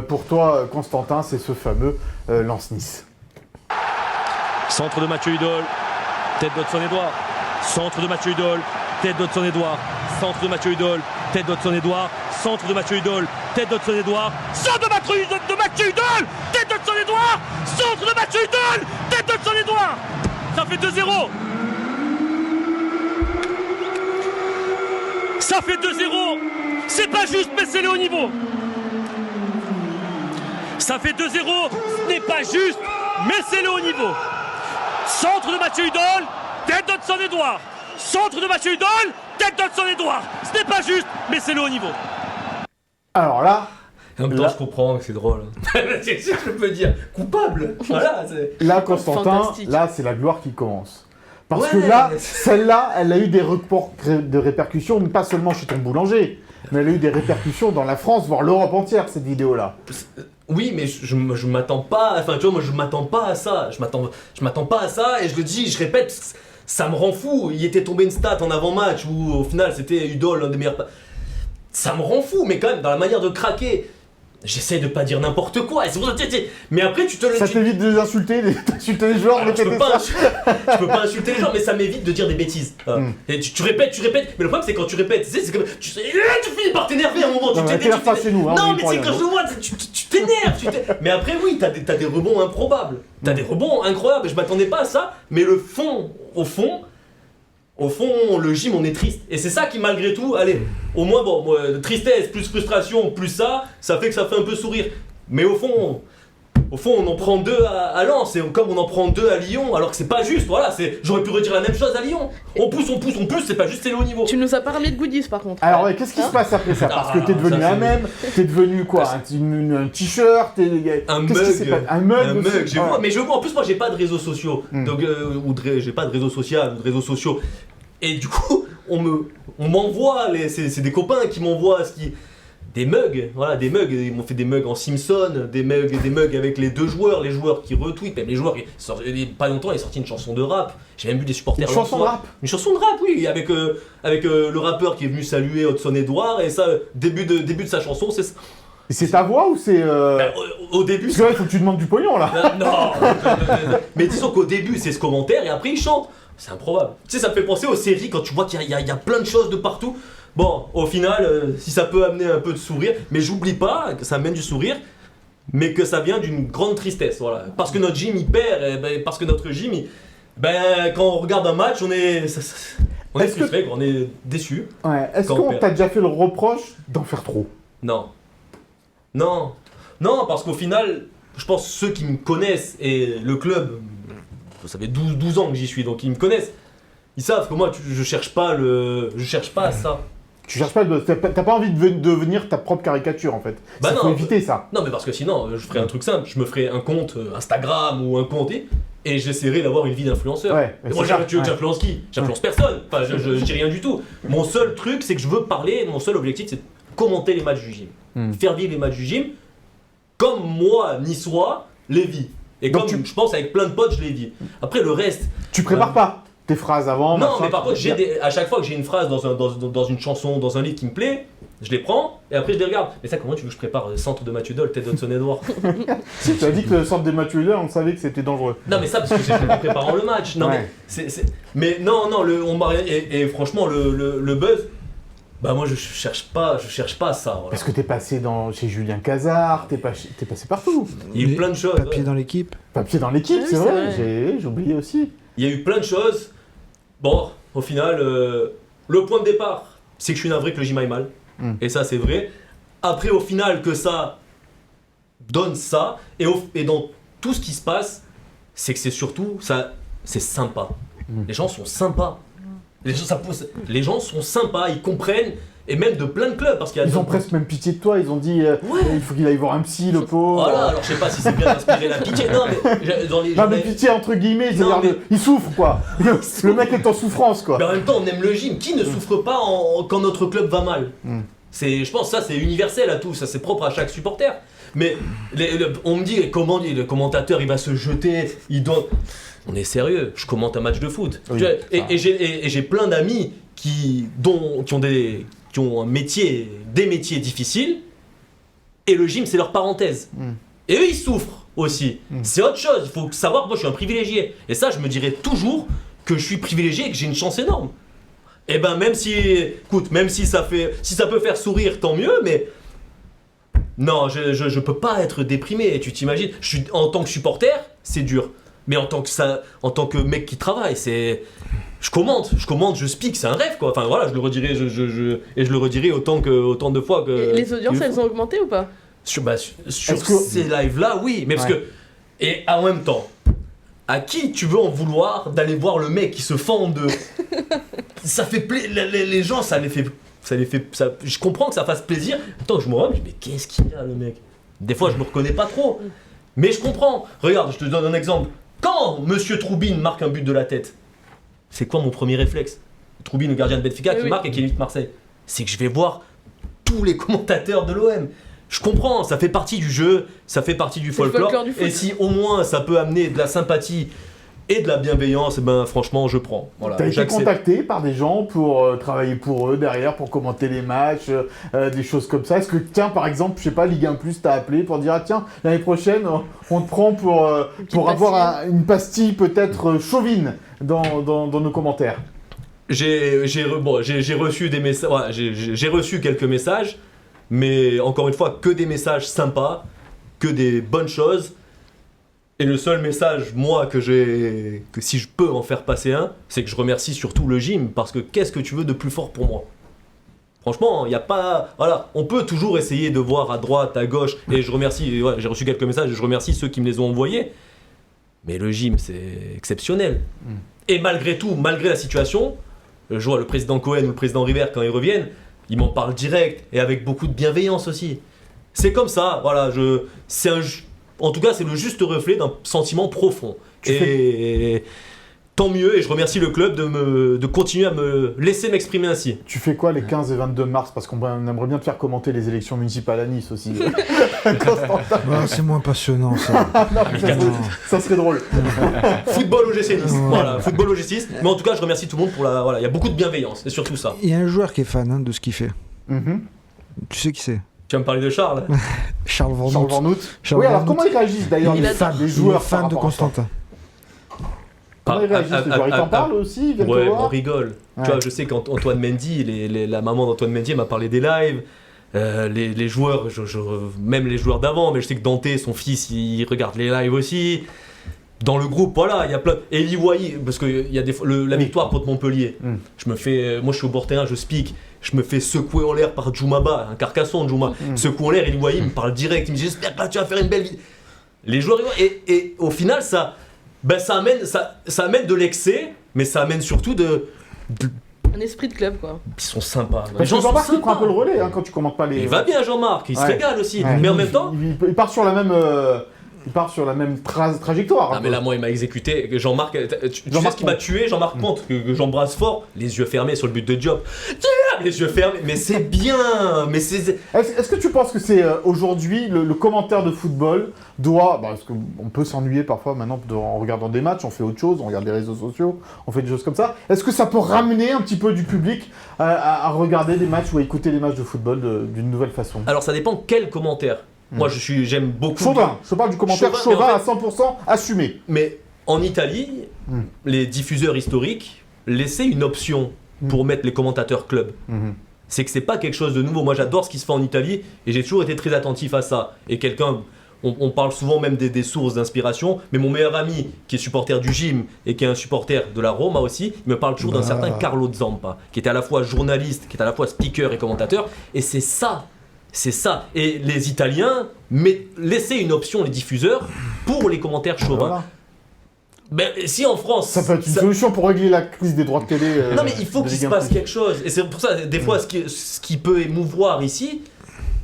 pour toi, Constantin, c'est ce fameux Lens-Nice. Centre de Mathieu Hudol, tête d'Hudson-Edouard. Centre de Mathieu Hudol, tête d'Hudson-Edouard. Centre de Mathieu Hudol, tête d'Hudson-Edouard. Centre de Mathieu Hudol, tête d'Hudson-Edouard. Centre de Mathieu Hudol, tête d'Hudson-Edouard. Centre de Mathieu Hudol, tête d'Hudson-Edouard. Ça fait 2-0. Ça fait 2-0. C'est pas juste, mais c'est le haut niveau. Ça fait 2-0. Ce n'est pas juste, mais c'est le haut niveau. Centre de Mathieu Hudol, tête d'Hudson-Edouard. Centre de Mathieu Hudol, tête d'Hudson-Edouard. Ce n'est pas juste, mais c'est le haut niveau. Alors là... En même temps, je comprends que c'est drôle. C'est ce que je peux dire. Coupable. Voilà. Là, Constantin, Fantastique. là, c'est la gloire qui commence. Parce Ouais, que là, mais- celle-là, elle a eu des reports de répercussions, pas seulement chez ton boulanger, mais elle a eu des répercussions dans la France, voire l'Europe entière, cette vidéo-là. Oui, mais je m'attends pas. Enfin, tu vois, moi, je m'attends pas à ça. Je m'attends pas à ça, et je le dis, je répète, ça me rend fou. Il était tombé une stat en avant-match où, au final, c'était Hudol, l'un des meilleurs. Ça me rend fou, mais quand même, dans la manière de craquer. J'essaie de pas dire n'importe quoi, et c'est pour ça que mais après tu te le Ça dis. t'évite de les insulter, d'insulter les joueurs, Alors, je répéter peux pas, ça. je peux pas insulter les gens, mais ça m'évite de dire des bêtises. Et tu répètes, mais le problème c'est quand tu répètes, tu sais, c'est comme. Tu finis par t'énerver à un moment, Non, mais t'énerves pas chez nous, hein, on Non, est mais pour c'est rien, quand je le vois, tu t'énerves, Mais après, oui, t'as des rebonds improbables. T'as des rebonds incroyables, je m'attendais pas à ça, mais le fond, au fond, le gym, on est triste. Et c'est ça qui, malgré tout, allez, au moins, bon, moi, tristesse, plus frustration, plus ça fait que ça fait un peu sourire. Mais au fond, on en prend 2 à Lens, et comme on en prend 2 à Lyon, alors que c'est pas juste, voilà, j'aurais pu redire la même chose à Lyon. On pousse, c'est pas juste, c'est le haut niveau. Tu nous as pas ramené de goodies par contre. Alors ouais, qu'est-ce qui se passe après ça? Parce que t'es devenu ça, un mème, t'es devenu quoi? Ça, Un t-shirt, Un qu'est-ce qui s'est passé? Un mug aussi. j'ai Ouais. mais en plus moi j'ai pas de réseaux sociaux, donc j'ai pas de réseaux sociaux ou de réseaux sociaux, et du coup on m'envoie c'est des copains qui m'envoient des mugs, voilà, des mugs, ils m'ont fait des mugs en Simpson, des mugs avec les 2 joueurs, les joueurs qui retweetent, même les joueurs, pas longtemps il est sorti une chanson de rap, j'ai même vu des supporters. Une chanson de rap? Une chanson de rap, oui, avec le rappeur qui est venu saluer Hudson-Edouard, et ça, début de sa chanson, c'est ça. Et c'est ta voix ou c'est... Ben, au début, Parce que là, il faut que tu demandes du pognon, là. non, mais disons qu'au début c'est ce commentaire et après il chante. C'est improbable. Tu sais, ça me fait penser aux séries quand tu vois qu'il y a plein de choses de partout. Bon, au final, si ça peut amener un peu de sourire, mais j'oublie pas que ça amène du sourire, mais que ça vient d'une grande tristesse, voilà. Parce que notre gym il perd, parce que notre gym, quand on regarde un match, on est frustré, on est déçu. Ouais. Est-ce Quand on qu'on perd. t'a déjà fait le reproche d'en faire trop? Non, parce qu'au final, je pense que ceux qui me connaissent et le club, ça fait 12 ans que j'y suis, donc ils me connaissent. Ils savent que moi, je cherche pas à ça. Tu cherches pas, t'as pas envie de devenir ta propre caricature, en fait. Bah Il faut non, éviter ça. Non, mais parce que sinon, je ferais un truc simple. Je me ferais un compte Instagram ou un compte et j'essaierai d'avoir une vie d'influenceur. Ouais, Et moi, tu veux que j'influence qui? J'influence personne. Enfin, je dis rien du tout. Mon seul truc, c'est que je veux parler. Mon seul objectif, c'est de commenter les matchs du gym. Faire vivre les matchs du gym comme moi, niçois, les vis. Et Donc comme je pense avec plein de potes, je les vis. Après, le reste. Tu prépares pas tes phrases avant, Non, machin, mais par tu contre, peux dire. à chaque fois que j'ai une phrase dans une chanson, dans un livre qui me plaît, je les prends et après je les regarde. Mais ça, comment tu veux que je prépare le centre de Mathieu Hudol, tête d'Hudson-Edouard? Si, tu as dit que le centre des Mathieu Hudol, on savait que c'était dangereux. Non, mais ça, parce que j'ai fait en préparant le match. Non, Ouais. mais non, on m'a rien. Et franchement, le buzz, bah moi je cherche pas ça. Voilà. Parce que t'es passé chez Julien Cazard, t'es passé partout. Il y a eu plein de choses. Papier ouais. dans l'équipe. Papier dans l'équipe, Ah oui, c'est c'est vrai, vrai. j'ai oublié aussi. il y a eu plein de choses. Bon, au final, le point de départ, c'est que je suis navré que le gym aille mal. Et ça, c'est vrai. Après, au final, que ça donne ça, et dans tout ce qui se passe, c'est que c'est surtout, ça, c'est sympa. Les gens sont sympas. Les gens sont sympas, ils comprennent, et même de plein de clubs. Parce qu'il y a Ils ont presque même pitié de toi, ils ont dit il faut qu'il aille voir un psy, le pauvre. Voilà, alors je sais pas si c'est bien d'inspirer la pitié. Non, mais dans les Non, mais pitié entre guillemets, c'est-à-dire il souffre quoi. Le mec est en souffrance quoi. Mais en même temps, on aime le gym. Qui ne souffre pas quand notre club va mal? Je pense que ça, c'est universel à tous, ça c'est propre à chaque supporter. Mais on me dit, comment le commentateur il va se jeter, On est sérieux, je commente un match de foot. Oui, Tu vois, et j'ai plein d'amis qui ont des métiers difficiles, et le gym c'est leur parenthèse. Et eux ils souffrent aussi. C'est autre chose, il faut savoir que moi je suis un privilégié. Et ça je me dirais toujours que je suis privilégié et que j'ai une chance énorme. Et ben même si ça peut faire sourire, tant mieux, mais non, je peux pas être déprimé. Tu t'imagines, en tant que supporter, c'est dur. Mais en tant que mec qui travaille, je commente, je speak, c'est un rêve quoi. Enfin voilà, je le redirai, et je le redirai autant de fois que. Et les audiences, elles ont augmenté ou pas? Sur ces lives-là, oui, mais parce que et en même temps. À qui tu veux en vouloir d'aller voir le mec qui se fend de... Ça fait plaisir, les gens, ça les fait, je comprends que ça fasse plaisir. Attends, je me rends, mais qu'est-ce qu'il a le mec? Des fois, je me reconnais pas trop, mais je comprends. Regarde, je te donne un exemple. Quand Monsieur Troubine marque un but de la tête, c'est quoi mon premier réflexe? Troubine, le gardien de Benfica, qui marque et qui évite Marseille. C'est que je vais voir tous les commentateurs de l'OM. Je comprends, ça fait partie du jeu, ça fait partie du folklore. Et si au moins ça peut amener de la sympathie et de la bienveillance, ben franchement je prends. Voilà, t'as été contacté par des gens pour travailler pour eux derrière, pour commenter les matchs, des choses comme ça. Est-ce que tiens par exemple, je sais pas, Ligue 1 Plus t'a appelé pour dire tiens l'année prochaine on te prend pour avoir une pastille peut-être chauvine dans nos commentaires? J'ai reçu des messages, j'ai reçu quelques messages. Mais encore une fois, que des messages sympas, que des bonnes choses. Et le seul message, moi, que si je peux en faire passer un, c'est que je remercie surtout le gym, parce que qu'est-ce que tu veux de plus fort pour moi? Franchement, il n'y a pas... Voilà, on peut toujours essayer de voir à droite, à gauche, et je remercie, j'ai reçu quelques messages, et je remercie ceux qui me les ont envoyés. Mais le gym, c'est exceptionnel. Et malgré tout, malgré la situation, je vois le président Cohen ou le président River, quand ils reviennent, ils m'en parlent direct et avec beaucoup de bienveillance aussi. C'est comme ça, voilà. En tout cas, c'est le juste reflet d'un sentiment profond. Tant mieux, et je remercie le club de continuer à me laisser m'exprimer ainsi. Tu fais quoi les 15 et 22 mars? Parce qu'on aimerait bien te faire commenter les élections municipales à Nice aussi. C'est moins passionnant ça. Ça serait drôle. Football OGC Nice. Voilà, football OGC Nice. Mais en tout cas, je remercie tout le monde pour il y a beaucoup de bienveillance, et surtout ça. Il y a un joueur qui est fan de ce qu'il fait. Tu sais qui c'est? Tu vas me parler de Charles? Charles Vornout. Oui, alors comment ils réagissent d'ailleurs les joueurs fans de Constantin? Comment ils réagissent les joueurs? Ils t'en parlent aussi? Ouais, on rigole. Ouais. Tu vois, je sais qu'Antoine Mendy, la maman d'Antoine Mendy m'a parlé des lives. Les joueurs, même les joueurs d'avant, mais je sais que Dante, son fils, il regarde les lives aussi. Dans le groupe, voilà, il y a plein. Eli Wahi, parce qu'il y a la victoire contre Montpellier. Moi, je suis au bord terrain, je speak. Je me fais secouer en l'air par Djoumaba, un carcasson de Djouma. Secouer en l'air, Eli Wahi me parle direct. Il me dit j'espère que là, tu vas faire une belle vidéo. Les joueurs, et au final, ça amène de l'excès, mais ça amène surtout un esprit de club, quoi. Ils sont sympas. Parce que Jean-Marc, il prend un peu le relais quand tu commentes pas les... Il va bien, Jean-Marc, il se régale aussi. Mais en même temps... Il part sur la même... trajectoire. Ah mais là moi il m'a exécuté. Jean-Marc, tu sais ce qui m'a tué? Jean-Marc Ponte, que j'embrasse fort, les yeux fermés sur le but de Diop. Les yeux fermés, mais c'est bien. Est-ce que tu penses que c'est aujourd'hui le commentaire de football doit, parce qu'on peut s'ennuyer parfois maintenant en regardant des matchs, on fait autre chose, on regarde les réseaux sociaux, on fait des choses comme ça. Est-ce que ça peut ramener un petit peu du public à regarder des matchs ou à écouter les matchs de football d'une nouvelle façon? Alors ça dépend quel commentaire. Moi j'aime beaucoup. Chauvin, je parle du commentaire Chauvin à 100% assumé. Mais en Italie, les diffuseurs historiques laissaient une option pour mettre les commentateurs club. C'est que c'est pas quelque chose de nouveau. Moi j'adore ce qui se fait en Italie et j'ai toujours été très attentif à ça. Et quelqu'un, On parle souvent même des sources d'inspiration, mais mon meilleur ami, qui est supporter du gym et qui est un supporter de la Roma aussi, il me parle toujours d'un certain Carlo Zampa, qui était à la fois journaliste, qui était à la fois speaker et commentateur, et c'est ça. Et les Italiens laissaient une option, les diffuseurs, pour les commentaires chauvins. Voilà. Ben, si en France... Ça peut être une solution pour régler la crise des droits de télé. Non mais il faut qu'il se passe quelque chose. Et c'est pour ça, des fois, ce qui peut émouvoir ici,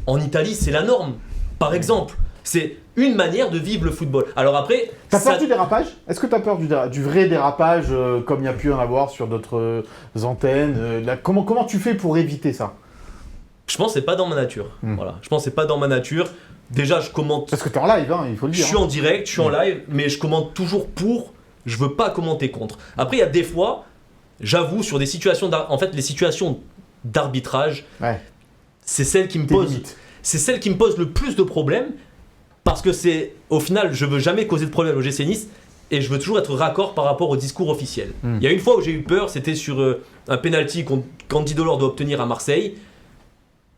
en Italie, c'est la norme. Par exemple, c'est une manière de vivre le football. Alors après... T'as peur du dérapage ? Est-ce que t'as peur du vrai dérapage, comme il y a pu en avoir sur d'autres antennes comment tu fais pour éviter ça ? Je pense que c'est pas dans ma nature. Voilà. Je pense que c'est pas dans ma nature. Déjà, je commente... Parce que t'es en live, hein, il faut le dire. Je suis en direct, je suis en live, mais je commente toujours pour. Je veux pas commenter contre. Après, il y a des fois, j'avoue, sur des situations... En fait, les situations d'arbitrage, c'est celles qui me posent... C'est celles qui me posent le plus de problèmes, parce que c'est... Au final, je veux jamais causer de problème au GC Nice, et je veux toujours être raccord par rapport au discours officiel. Il y a une fois où j'ai eu peur, c'était sur un penalty qu'Andy Delors doit obtenir à Marseille.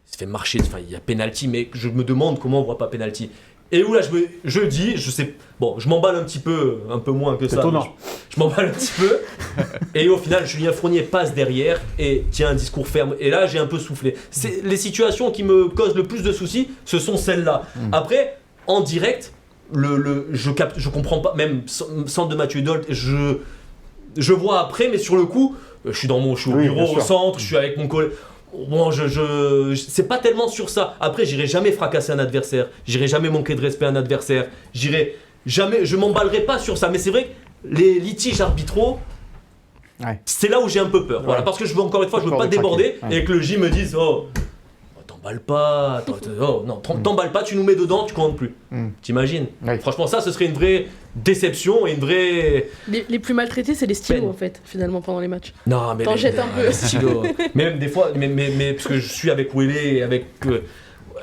Il se fait marcher, enfin il y a penalty, mais je me demande comment on voit pas penalty. Et où là je dis, je sais, bon, je m'emballe un peu moins que ça. Je m'emballe un petit peu. Et au final, Julien Fournier passe derrière et tient un discours ferme. Et là, j'ai un peu soufflé. C'est les situations qui me causent le plus de soucis, ce sont celles-là. Après, en direct, je comprends pas, même centre de Mathieu Dolt, je vois après, mais sur le coup, je suis au bureau, au centre, je suis avec mon collègue. Bon, c'est pas tellement sur ça. Après, j'irai jamais fracasser un adversaire. J'irai jamais manquer de respect à un adversaire. Je m'emballerai pas sur ça. Mais c'est vrai que les litiges arbitraux, c'est là où j'ai un peu peur. Voilà, parce que je veux pas déborder et que le J me dise t'emballes pas, t'emballes pas, tu nous mets dedans, tu comptes plus. T'imagines ? Franchement, ça, ce serait une vraie déception et une vraie... Les plus maltraités, c'est les stylos, en fait, finalement, pendant les matchs. Non, mais... T'en jettes un peu. Les stylos. Même des fois, mais parce que je suis avec Wele et avec...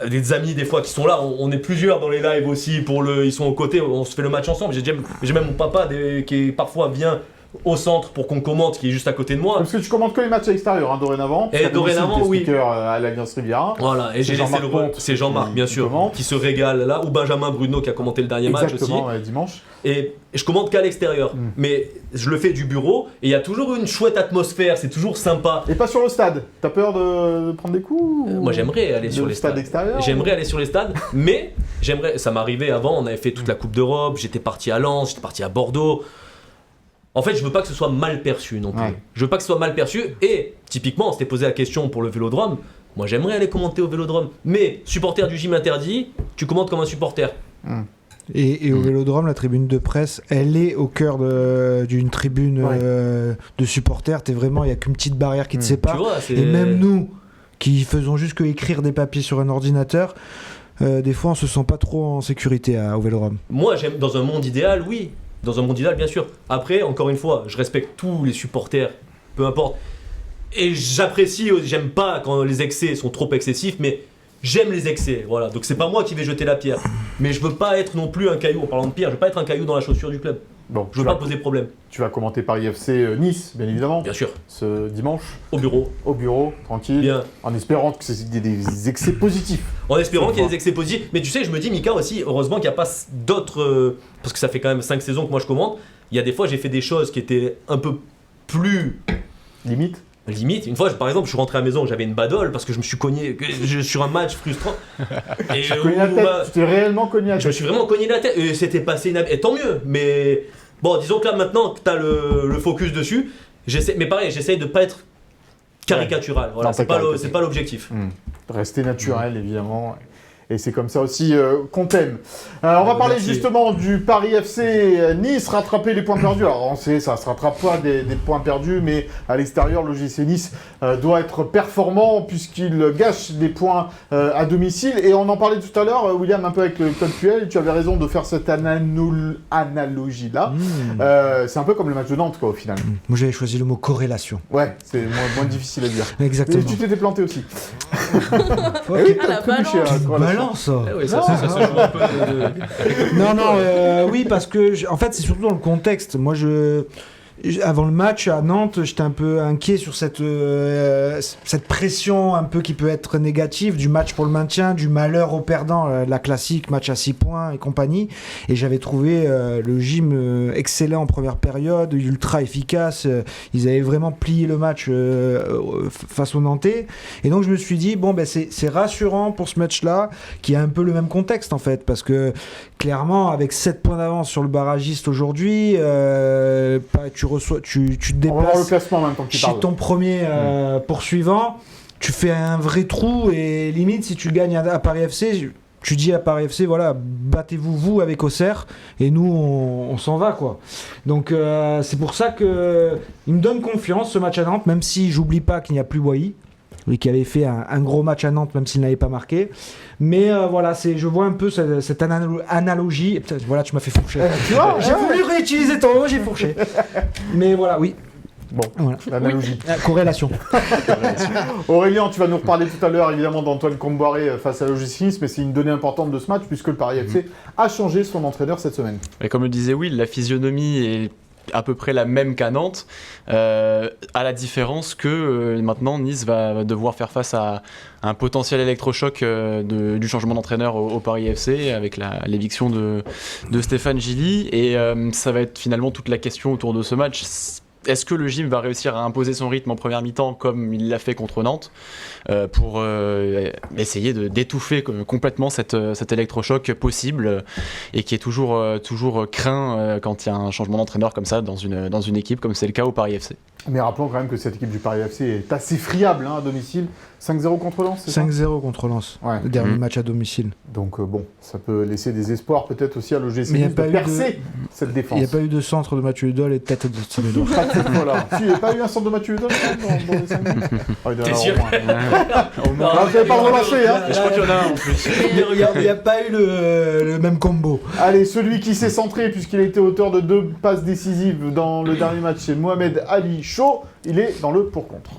des amis des fois qui sont là, on est plusieurs dans les lives aussi, ils sont aux côtés, on se fait le match ensemble. J'ai même mon papa qui parfois vient au centre pour qu'on commente, qui est juste à côté de moi. Parce que tu commentes que les matchs à l'extérieur, hein, dorénavant. Et dorénavant, oui. Speaker à l'Alliance Riviera. Voilà, et j'ai laissé c'est Jean-Marc, bien sûr, qui se régale là, ou Benjamin Bruno qui a commenté le dernier match aussi. Exactement, dimanche. Et je commente qu'à l'extérieur, mais je le fais du bureau, et il y a toujours une chouette atmosphère, c'est toujours sympa. Et pas sur le stade. T'as peur de prendre des coups Moi j'aimerais aller sur les stades extérieurs. J'aimerais aller sur les stades, mais ça m'arrivait avant, on avait fait toute la Coupe d'Europe, j'étais parti à Lens, j'étais parti à Bordeaux. En fait, je veux pas que ce soit mal perçu non plus. Je veux pas que ce soit mal perçu, et typiquement, on s'était posé la question pour le Vélodrome. Moi j'aimerais aller commenter au Vélodrome, mais supporter du gym interdit, tu commentes comme un supporter. Et au Vélodrome, la tribune de presse, elle est au cœur d'une tribune de supporters. Il n'y a qu'une petite barrière qui te sépare. Tu vois, et même nous, qui faisons juste que écrire des papiers sur un ordinateur, des fois on se sent pas trop en sécurité au Vélodrome. Moi, j'aime dans un monde idéal, oui. Dans un monde idéal, bien sûr. Après, encore une fois, je respecte tous les supporters, peu importe. Et j'aime pas quand les excès sont trop excessifs, mais j'aime les excès. Voilà. Donc c'est pas moi qui vais jeter la pierre. Mais je veux pas être non plus un caillou, en parlant de pierre, je veux pas être un caillou dans la chaussure du club. Bon, je veux pas poser problème. Tu vas commenter Paris FC Nice, bien évidemment. Bien sûr. Ce dimanche. Au bureau, tranquille. Bien. En espérant que c'est des excès positifs. En espérant qu'il y ait des excès positifs. Mais tu sais, je me dis, Mika aussi, heureusement qu'il n'y a pas d'autres... parce que ça fait quand même 5 saisons que moi je commente. Il y a des fois, j'ai fait des choses qui étaient un peu plus... Limite. Une fois, par exemple, je suis rentré à la maison, j'avais une badole parce que je me suis cogné sur un match frustrant. Et tu t'es réellement cogné la tête. Je me suis vraiment cogné la tête. Et c'était passé et tant mieux. Mais bon, disons que là maintenant que tu as le focus dessus, mais pareil, j'essaye de pas être caricatural. Voilà, c'est pas l'objectif. Rester naturel, évidemment. Et c'est comme ça aussi qu'on t'aime. On va parler justement du Paris FC Nice, rattraper les points perdus. Alors on sait, ça ne se rattrape pas des points perdus, mais à l'extérieur, le GC Nice doit être performant puisqu'il gâche des points à domicile. Et on en parlait tout à l'heure, William, un peu avec le code QL, et tu avais raison de faire cette analogie-là. C'est un peu comme le match de Nantes, quoi, au final. Moi, j'avais choisi le mot corrélation. Ouais, c'est moins difficile à dire. Exactement. Mais tu t'étais planté aussi. Oui, la balance. Oui, ça se joue un peu de... Non, oui, parce que en fait, c'est surtout dans le contexte. Moi, Avant le match à Nantes, j'étais un peu inquiet sur cette pression un peu qui peut être négative du match pour le maintien, du malheur au perdant, la classique match à 6 points et compagnie. Et j'avais trouvé le gym excellent en première période, ultra efficace. Ils avaient vraiment plié le match face aux Nantais. Et donc je me suis dit, c'est rassurant pour ce match-là, qui a un peu le même contexte en fait, parce que clairement, avec 7 points d'avance sur le barragiste aujourd'hui, tu te déplaces. On va voir le classement en même temps que tu chez parles. ton premier poursuivant, tu fais un vrai trou et limite, si tu gagnes à Paris FC, tu dis à Paris FC, voilà, battez-vous vous avec Auxerre et nous on s'en va quoi. Donc c'est pour ça que il me donne confiance ce match à Nantes, même si j'oublie pas qu'il n'y a plus Boilly. Oui, qui avait fait un gros match à Nantes, même s'il n'avait pas marqué. Mais voilà, je vois un peu cette analogie. Putain, voilà, tu m'as fait fourcher. Tu vois, j'ai voulu réutiliser ton mot, j'ai fourché. Mais voilà, oui. Bon, voilà. l'analogie. Corrélation. Aurélien, tu vas nous reparler tout à l'heure, évidemment, d'Antoine Comboiré face à l'OGC Nice, mais c'est une donnée importante de ce match, puisque le Paris FC a changé son entraîneur cette semaine. Et comme le disait Will, la physionomie est à peu près la même qu'à Nantes, à la différence que maintenant Nice va devoir faire face à un potentiel électrochoc du changement d'entraîneur au Paris FC avec l'éviction de Stéphane Gilly, et ça va être finalement toute la question autour de ce match. Est-ce que le gym va réussir à imposer son rythme en première mi-temps comme il l'a fait contre Nantes pour essayer d'étouffer complètement cet électrochoc possible et qui est toujours craint quand il y a un changement d'entraîneur comme ça dans une équipe comme c'est le cas au Paris FC. Mais rappelons quand même que cette équipe du Paris FC est assez friable à domicile. 5-0 contre Lens, c'est ça ? 5-0 contre Lens, le dernier match à domicile. Donc ça peut laisser des espoirs peut-être aussi à l'OGC Nice de percer cette défense. Il n'y a pas eu de centre de Mathieu Hudol et de tête de Steve Edouard. Pas de cette fois-là. Si, il n'y a pas eu un centre de Mathieu Hudol dans les 5 minutes. T'es sûr? Vous n'avez pas le relâché, hein. Je crois qu'il y en a un en plus. Il n'y a pas eu le même combo. Allez, celui qui s'est centré, puisqu'il a été auteur de 2 passes décisives dans le dernier match, c'est Mohamed Ali Chaud. Il est dans le pour-contre.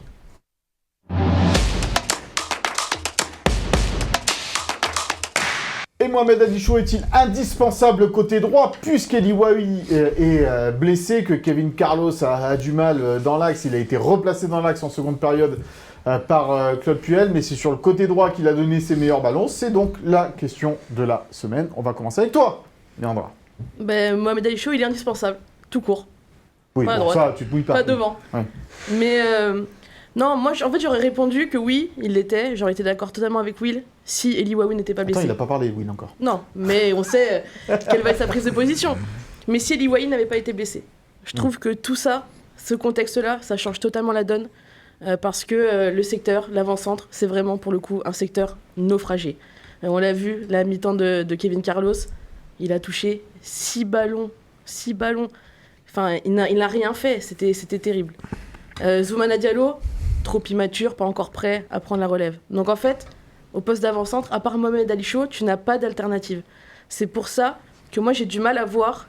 Et Mohamed Ali Chaud est-il indispensable côté droit, puisqu'Eli Wahi est blessé, que Kevin Carlos a du mal dans l'axe. Il a été replacé dans l'axe en seconde période par Claude Puel, mais c'est sur le côté droit qu'il a donné ses meilleurs ballons. C'est donc la question de la semaine. On va commencer avec toi, Leandra. Mohamed Ali Chaud, il est indispensable, tout court. Oui, pas à bon, droite. ça, tu te mouilles pas. Pas devant. Ouais. Mais non, moi, en fait, j'aurais répondu que oui, il l'était. J'aurais été d'accord totalement avec Will si Eli Wahi n'était pas blessé. Attends, il n'a pas parlé, Will, encore. Non, mais on sait quelle va être sa prise de position. Mais si Eli Wahi n'avait pas été blessé, je trouve que tout ça, ce contexte-là, ça change totalement la donne. Parce que le secteur, l'avant-centre, c'est vraiment pour le coup un secteur naufragé. On l'a vu, la mi-temps de Kevin Carlos, il a touché 6 ballons. Enfin, il n'a rien fait, c'était terrible. Zoumana Diallo, trop immature, pas encore prêt à prendre la relève. Donc en fait, au poste d'avant-centre, à part Mohamed Ali Chaud, tu n'as pas d'alternative. C'est pour ça que moi j'ai du mal à voir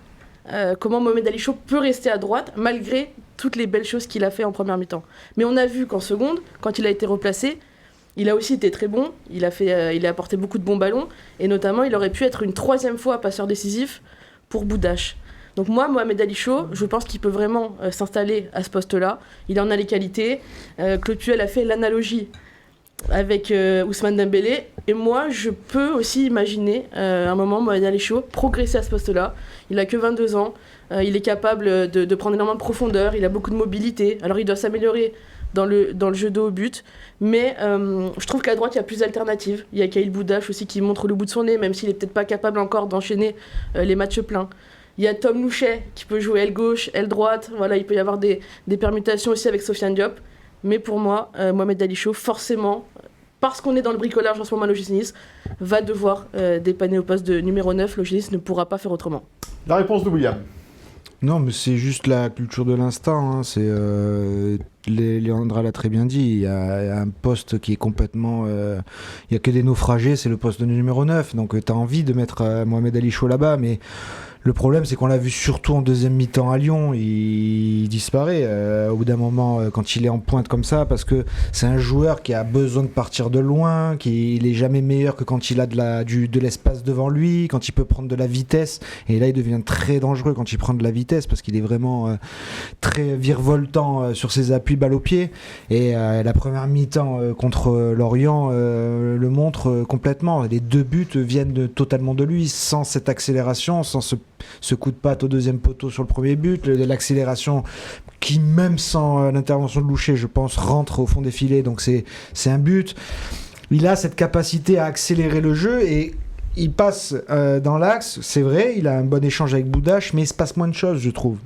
comment Mohamed Ali Chaud peut rester à droite, malgré toutes les belles choses qu'il a fait en première mi-temps. Mais on a vu qu'en seconde, quand il a été replacé, il a aussi été très bon, il a apporté beaucoup de bons ballons, et notamment il aurait pu être une 3e fois passeur décisif pour Boudache. Donc moi, Mohamed Ali Chaud, je pense qu'il peut vraiment s'installer à ce poste-là. Il en a les qualités. Claude Puel a fait l'analogie avec Ousmane Dembélé. Et moi, je peux aussi imaginer un moment Mohamed Ali Chaud progresser à ce poste-là. Il a que 22 ans. Il est capable de prendre énormément de profondeur. Il a beaucoup de mobilité. Alors il doit s'améliorer dans le jeu de haut but. Mais je trouve qu'à droite, il y a plus d'alternatives. Il y a Khalil Boudache aussi qui montre le bout de son nez, même s'il n'est peut-être pas capable encore d'enchaîner les matchs pleins. Il y a Tom Louchet qui peut jouer aile gauche, aile droite. Voilà, il peut y avoir des permutations aussi avec Sofiane Diop. Mais pour moi, Mohamed Ali Chaud, forcément, parce qu'on est dans le bricolage en ce moment à l'OGC Nice, va devoir dépanner au poste de numéro 9. L'OGC Nice ne pourra pas faire autrement. La réponse de William. Non, mais c'est juste la culture de l'instant. Hein. C'est Léandra l'a très bien dit. Il y a un poste qui est complètement. Il n'y a que des naufragés, c'est le poste de numéro 9. Donc tu as envie de mettre Mohamed Ali Chaud là-bas, mais Le problème, c'est qu'on l'a vu surtout en deuxième mi-temps à Lyon. Il disparaît au bout d'un moment quand il est en pointe comme ça, parce que c'est un joueur qui a besoin de partir de loin, il est jamais meilleur que quand il a de l'espace devant lui, quand il peut prendre de la vitesse. Et là, il devient très dangereux quand il prend de la vitesse, parce qu'il est vraiment très virevoltant sur ses appuis balle au pied. Et la première mi-temps contre Lorient le montre complètement. Les 2 buts viennent totalement de lui, sans cette accélération, sans ce coup de patte au deuxième poteau sur le premier but, l'accélération qui, même sans l'intervention de Louchet, je pense, rentre au fond des filets, donc c'est un but. Il a cette capacité à accélérer le jeu et il passe dans l'axe, c'est vrai, il a un bon échange avec Boudache, mais il se passe moins de choses, je trouve.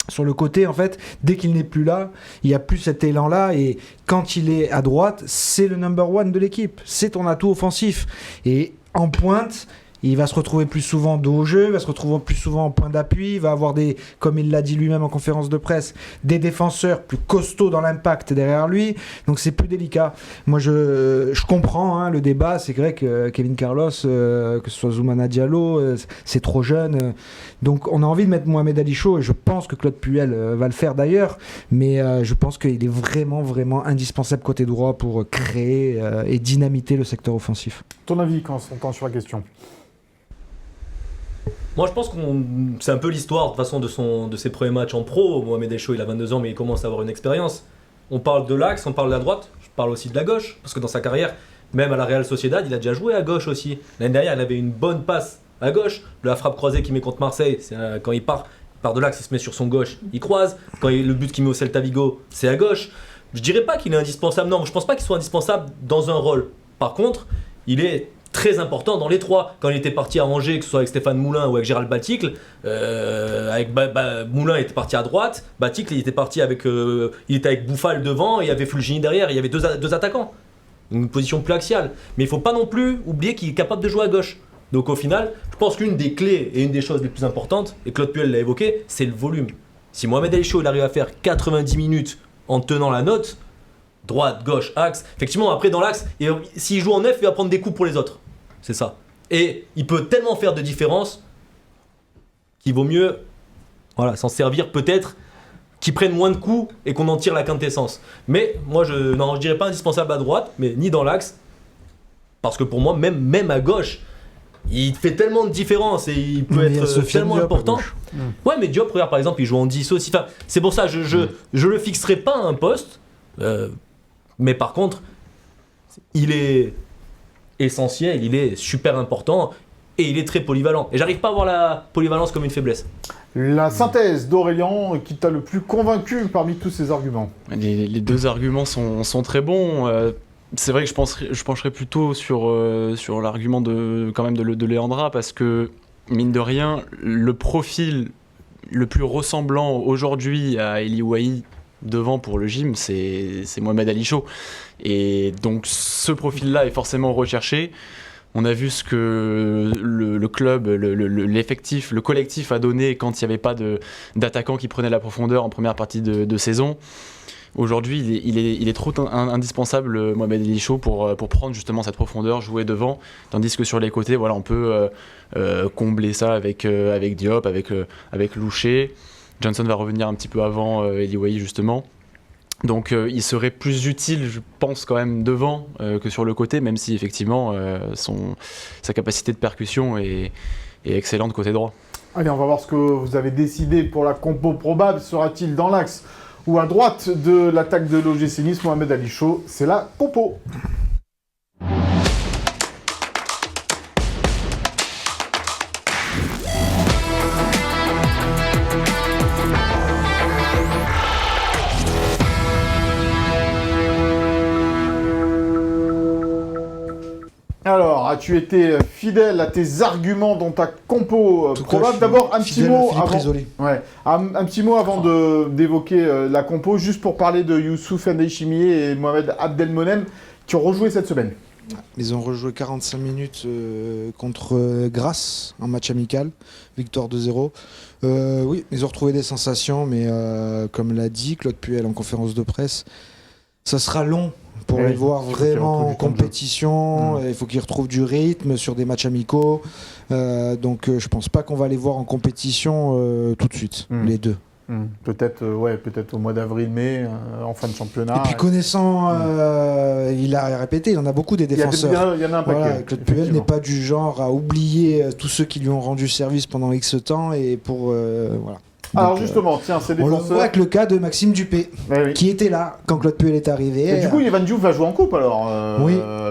Sur le côté, en fait, dès qu'il n'est plus là, il n'y a plus cet élan-là, et quand il est à droite, c'est le number one de l'équipe, c'est ton atout offensif. Et en pointe, il va se retrouver plus souvent dos au jeu, il va se retrouver plus souvent en point d'appui, il va avoir comme il l'a dit lui-même en conférence de presse, des défenseurs plus costauds dans l'impact derrière lui, donc c'est plus délicat. Moi je comprends le débat, c'est vrai que Kevin Carlos, que ce soit Zoumana Diallo, c'est trop jeune, donc on a envie de mettre Mohamed Ali Chaud, et je pense que Claude Puel va le faire d'ailleurs, mais je pense qu'il est vraiment vraiment indispensable côté droit pour créer et dynamiter le secteur offensif. Ton avis quand on tend sur la question? Moi, je pense que c'est un peu l'histoire de toute façon de ses premiers matchs en pro. Mohamed El Chaud, il a 22 ans, mais il commence à avoir une expérience. On parle de l'axe, on parle de la droite, je parle aussi de la gauche, parce que dans sa carrière, même à la Real Sociedad, il a déjà joué à gauche aussi. L'année dernière, il avait une bonne passe à gauche. La frappe croisée qu'il met contre Marseille, c'est quand il part de l'axe, il se met sur son gauche, il croise. Le but qu'il met au Celta Vigo, c'est à gauche. Je dirais pas qu'il est indispensable, non, je pense pas qu'il soit indispensable dans un rôle. Par contre, il est très important dans les trois. Quand il était parti à Angers, que ce soit avec Stéphane Moulin ou avec Gérald Baticle, Moulin était parti à droite, Baticle il était parti avec, il était avec Bouffal devant et il y avait Fulgini derrière, il y avait deux attaquants. Une position plus axiale. Mais il ne faut pas non plus oublier qu'il est capable de jouer à gauche. Donc au final, je pense qu'une des clés et une des choses les plus importantes, et Claude Puel l'a évoqué, c'est le volume. Si Mohamed El Chaud il arrive à faire 90 minutes en tenant la note, droite, gauche, axe. Effectivement, après dans l'axe, s'il joue en neuf, il va prendre des coups pour les autres. C'est ça. Et il peut tellement faire de différence qu'il vaut mieux s'en servir peut-être, qu'il prenne moins de coups et qu'on en tire la quintessence. Mais moi, je dirais pas indispensable à droite, mais ni dans l'axe. Parce que pour moi, même à gauche, il fait tellement de différence et il peut être tellement important. Ouais, mais Diop, regarde, par exemple, il joue en 10 aussi. Enfin, c'est pour ça, je le fixerai pas à un poste. Mais par contre, il est essentiel, il est super important et il est très polyvalent. Et j'arrive pas à voir la polyvalence comme une faiblesse. La synthèse d'Aurélien qui t'a le plus convaincu parmi tous ces arguments? Les deux arguments sont très bons. C'est vrai que je pencherais plutôt sur l'argument de Léandra, parce que, mine de rien, le profil le plus ressemblant aujourd'hui à Eli Wahi devant pour le gym, c'est Mohamed Ali Chaud. Et donc ce profil-là est forcément recherché. On a vu ce que le club, l'effectif, le collectif a donné quand il n'y avait pas d'attaquant qui prenait la profondeur en première partie de saison. Aujourd'hui, il est trop indispensable, Mohamed Ali Chaud, pour prendre justement cette profondeur, jouer devant, tandis que sur les côtés, on peut combler ça avec Diop, avec Louchet. Johnson va revenir un petit peu avant Eli Wahi, justement. Donc il serait plus utile, je pense, quand même devant que sur le côté, même si effectivement sa capacité de percussion est excellente côté droit. Allez, on va voir ce que vous avez décidé pour la compo probable. Sera-t-il dans l'axe ou à droite de l'attaque de l'OGC Nice? Mohamed Ali Chaud, c'est la compo. Alors, as-tu été fidèle à tes arguments dans ta compo probable? D'abord, un petit mot avant d'évoquer la compo, juste pour parler de Youssouf Ndayishimiye et Mohamed Abdelmonem qui ont rejoué cette semaine. Ils ont rejoué 45 minutes contre Grasse en match amical, victoire 2-0. Oui, ils ont retrouvé des sensations, mais comme l'a dit Claude Puel en conférence de presse, ça sera long pour Oui, les voir il faut qu'ils vraiment retrouvent en du temps de jeu. compétition. Il faut qu'ils retrouvent du rythme sur des matchs amicaux. Donc je pense pas qu'on va les voir en compétition tout de suite, les deux. Peut-être au mois d'avril-mai, en fin de championnat. Et puis connaissant, il a répété, il en a beaucoup des défenseurs. Il y en a un paquet. Voilà, Claude Puel n'est pas du genre à oublier tous ceux qui lui ont rendu service pendant X temps et pour voilà. Alors Donc, justement, tiens, ces on le défenseurs. voit avec le cas de Maxime Dupé, Oui. qui était là quand Claude Puel est arrivé. Et du coup, Evan Diouf va jouer en coupe alors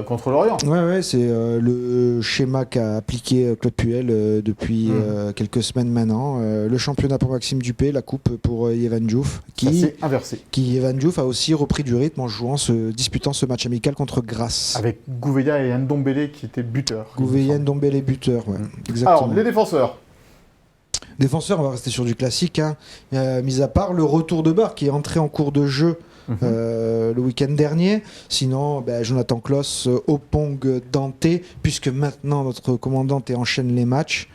contre Lorient. Ouais, c'est le schéma qu'a appliqué Claude Puel depuis quelques semaines maintenant. Le championnat pour Maxime Dupé, la coupe pour Evan Diouf, Ça s'est inversé. qui Evan Diouf a aussi repris du rythme en disputant ce match amical contre Grasse. Avec Gouveia et Ndombele qui étaient buteurs. Gouveia, Ndombele buteur, exactement. Alors, les défenseurs. Défenseur, on va rester sur du classique, mis à part le retour de Barre qui est entré en cours de jeu le week-end dernier. Sinon, Jonathan Klaus, Opong, Dante, puisque maintenant notre commandante enchaîne les matchs.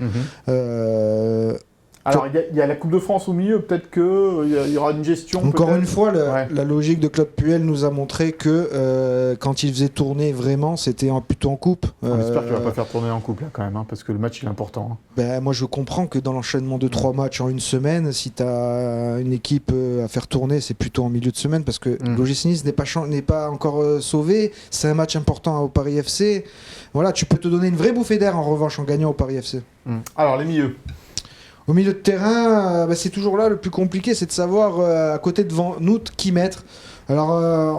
Alors, il y a la Coupe de France au milieu, peut-être qu'il y aura une gestion. Encore peut-être. une fois, la logique de Claude Puel nous a montré que quand il faisait tourner vraiment, c'était plutôt en coupe. On espère qu'il ne va pas faire tourner en coupe là quand même, parce que le match il est important. Moi je comprends que dans l'enchaînement de 3 matchs en une semaine, si tu as une équipe à faire tourner, c'est plutôt en milieu de semaine, parce que l'OGC Nice n'est pas encore sauvé. C'est un match important au Paris FC. Voilà, tu peux te donner une vraie bouffée d'air en revanche en gagnant au Paris FC. Alors, les milieux. Au milieu de terrain, c'est toujours là le plus compliqué, c'est de savoir à côté de Van Noot qui mettre. Alors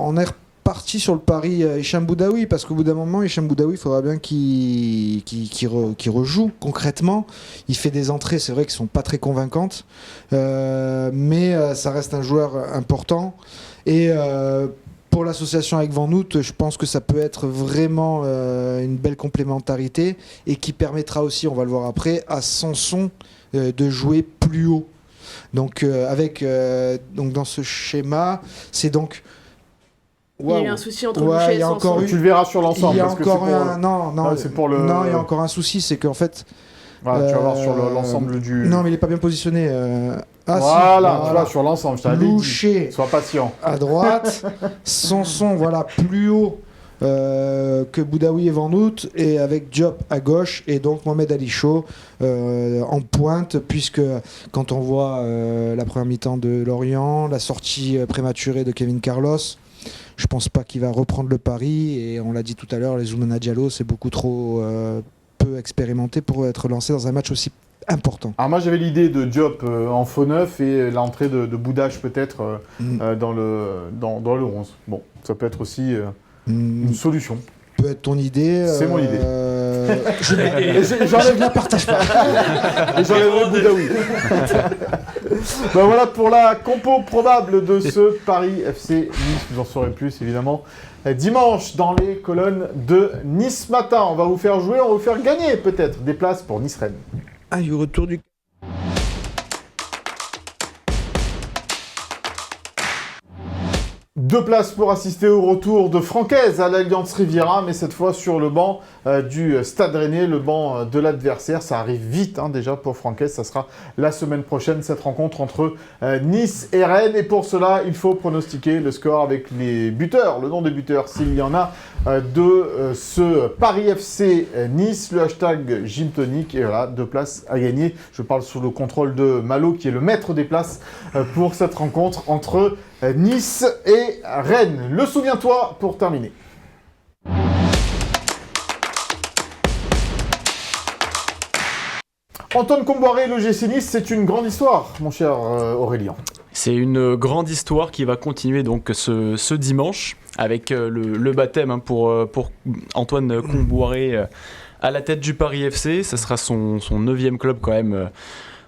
on est reparti sur le pari Hicham Boudaoui, parce qu'au bout d'un moment, Hicham Boudaoui, il faudra bien qu'il rejoue concrètement. Il fait des entrées, c'est vrai, qui sont pas très convaincantes, mais ça reste un joueur important. Et pour l'association avec Van Noot, je pense que ça peut être vraiment une belle complémentarité et qui permettra aussi, on va le voir après, à Sanson de jouer plus haut. Donc, donc dans ce schéma, c'est donc... Il y a eu un souci entre Boucher et Sanson. Tu le verras sur l'ensemble. Il y a parce que encore c'est pour un... Non, c'est pour le... non, il y a encore un souci, c'est qu'en fait... Voilà, tu vas voir sur l'ensemble du... Non, mais il n'est pas bien positionné. Voilà, tu vois, sur l'ensemble, je t'avais Louché dit. Sois patient. à droite, Sanson, plus haut que Boudaoui et Van Noot, et avec Diop à gauche, et donc Mohamed Ali Chaud en pointe, puisque quand on voit la première mi-temps de Lorient, la sortie prématurée de Kevin Carlos, je pense pas qu'il va reprendre le pari, et on l'a dit tout à l'heure, les Zoumana Diallo, c'est beaucoup trop peu expérimenté pour être lancé dans un match aussi important. Alors moi j'avais l'idée de Diop en faux neuf et l'entrée de Boudache peut-être dans le 11. Bon, ça peut être aussi une solution. Peut être ton idée. C'est mon idée. Je ne la partage pas. Et j'enlèverai Boudaoui. Ben voilà pour la compo probable de ce Paris FC Nice. Vous en saurez plus évidemment dimanche dans les colonnes de Nice Matin. On va vous faire jouer, on va vous faire gagner peut-être des places pour Nice-Rennes. Ah, il y a retour du... Deux places pour assister au retour de Francaise à l'Alliance Riviera, mais cette fois sur le banc du Stade Rennais, le banc de l'adversaire. Ça arrive vite déjà pour Francaise, ça sera la semaine prochaine cette rencontre entre Nice et Rennes. Et pour cela, il faut pronostiquer le score avec les buteurs, le nom des buteurs s'il y en a, de ce Paris FC Nice, le hashtag Gymtonic. Et voilà, deux places à gagner. Je parle sous le contrôle de Malo qui est le maître des places pour cette rencontre entre Nice et Rennes. Le souviens-toi pour terminer. Antoine Comboiré, le GC Nice, c'est une grande histoire, mon cher Aurélien. C'est une grande histoire qui va continuer donc ce dimanche avec le baptême pour Antoine Comboiré à la tête du Paris FC. Ça sera son 9e club quand même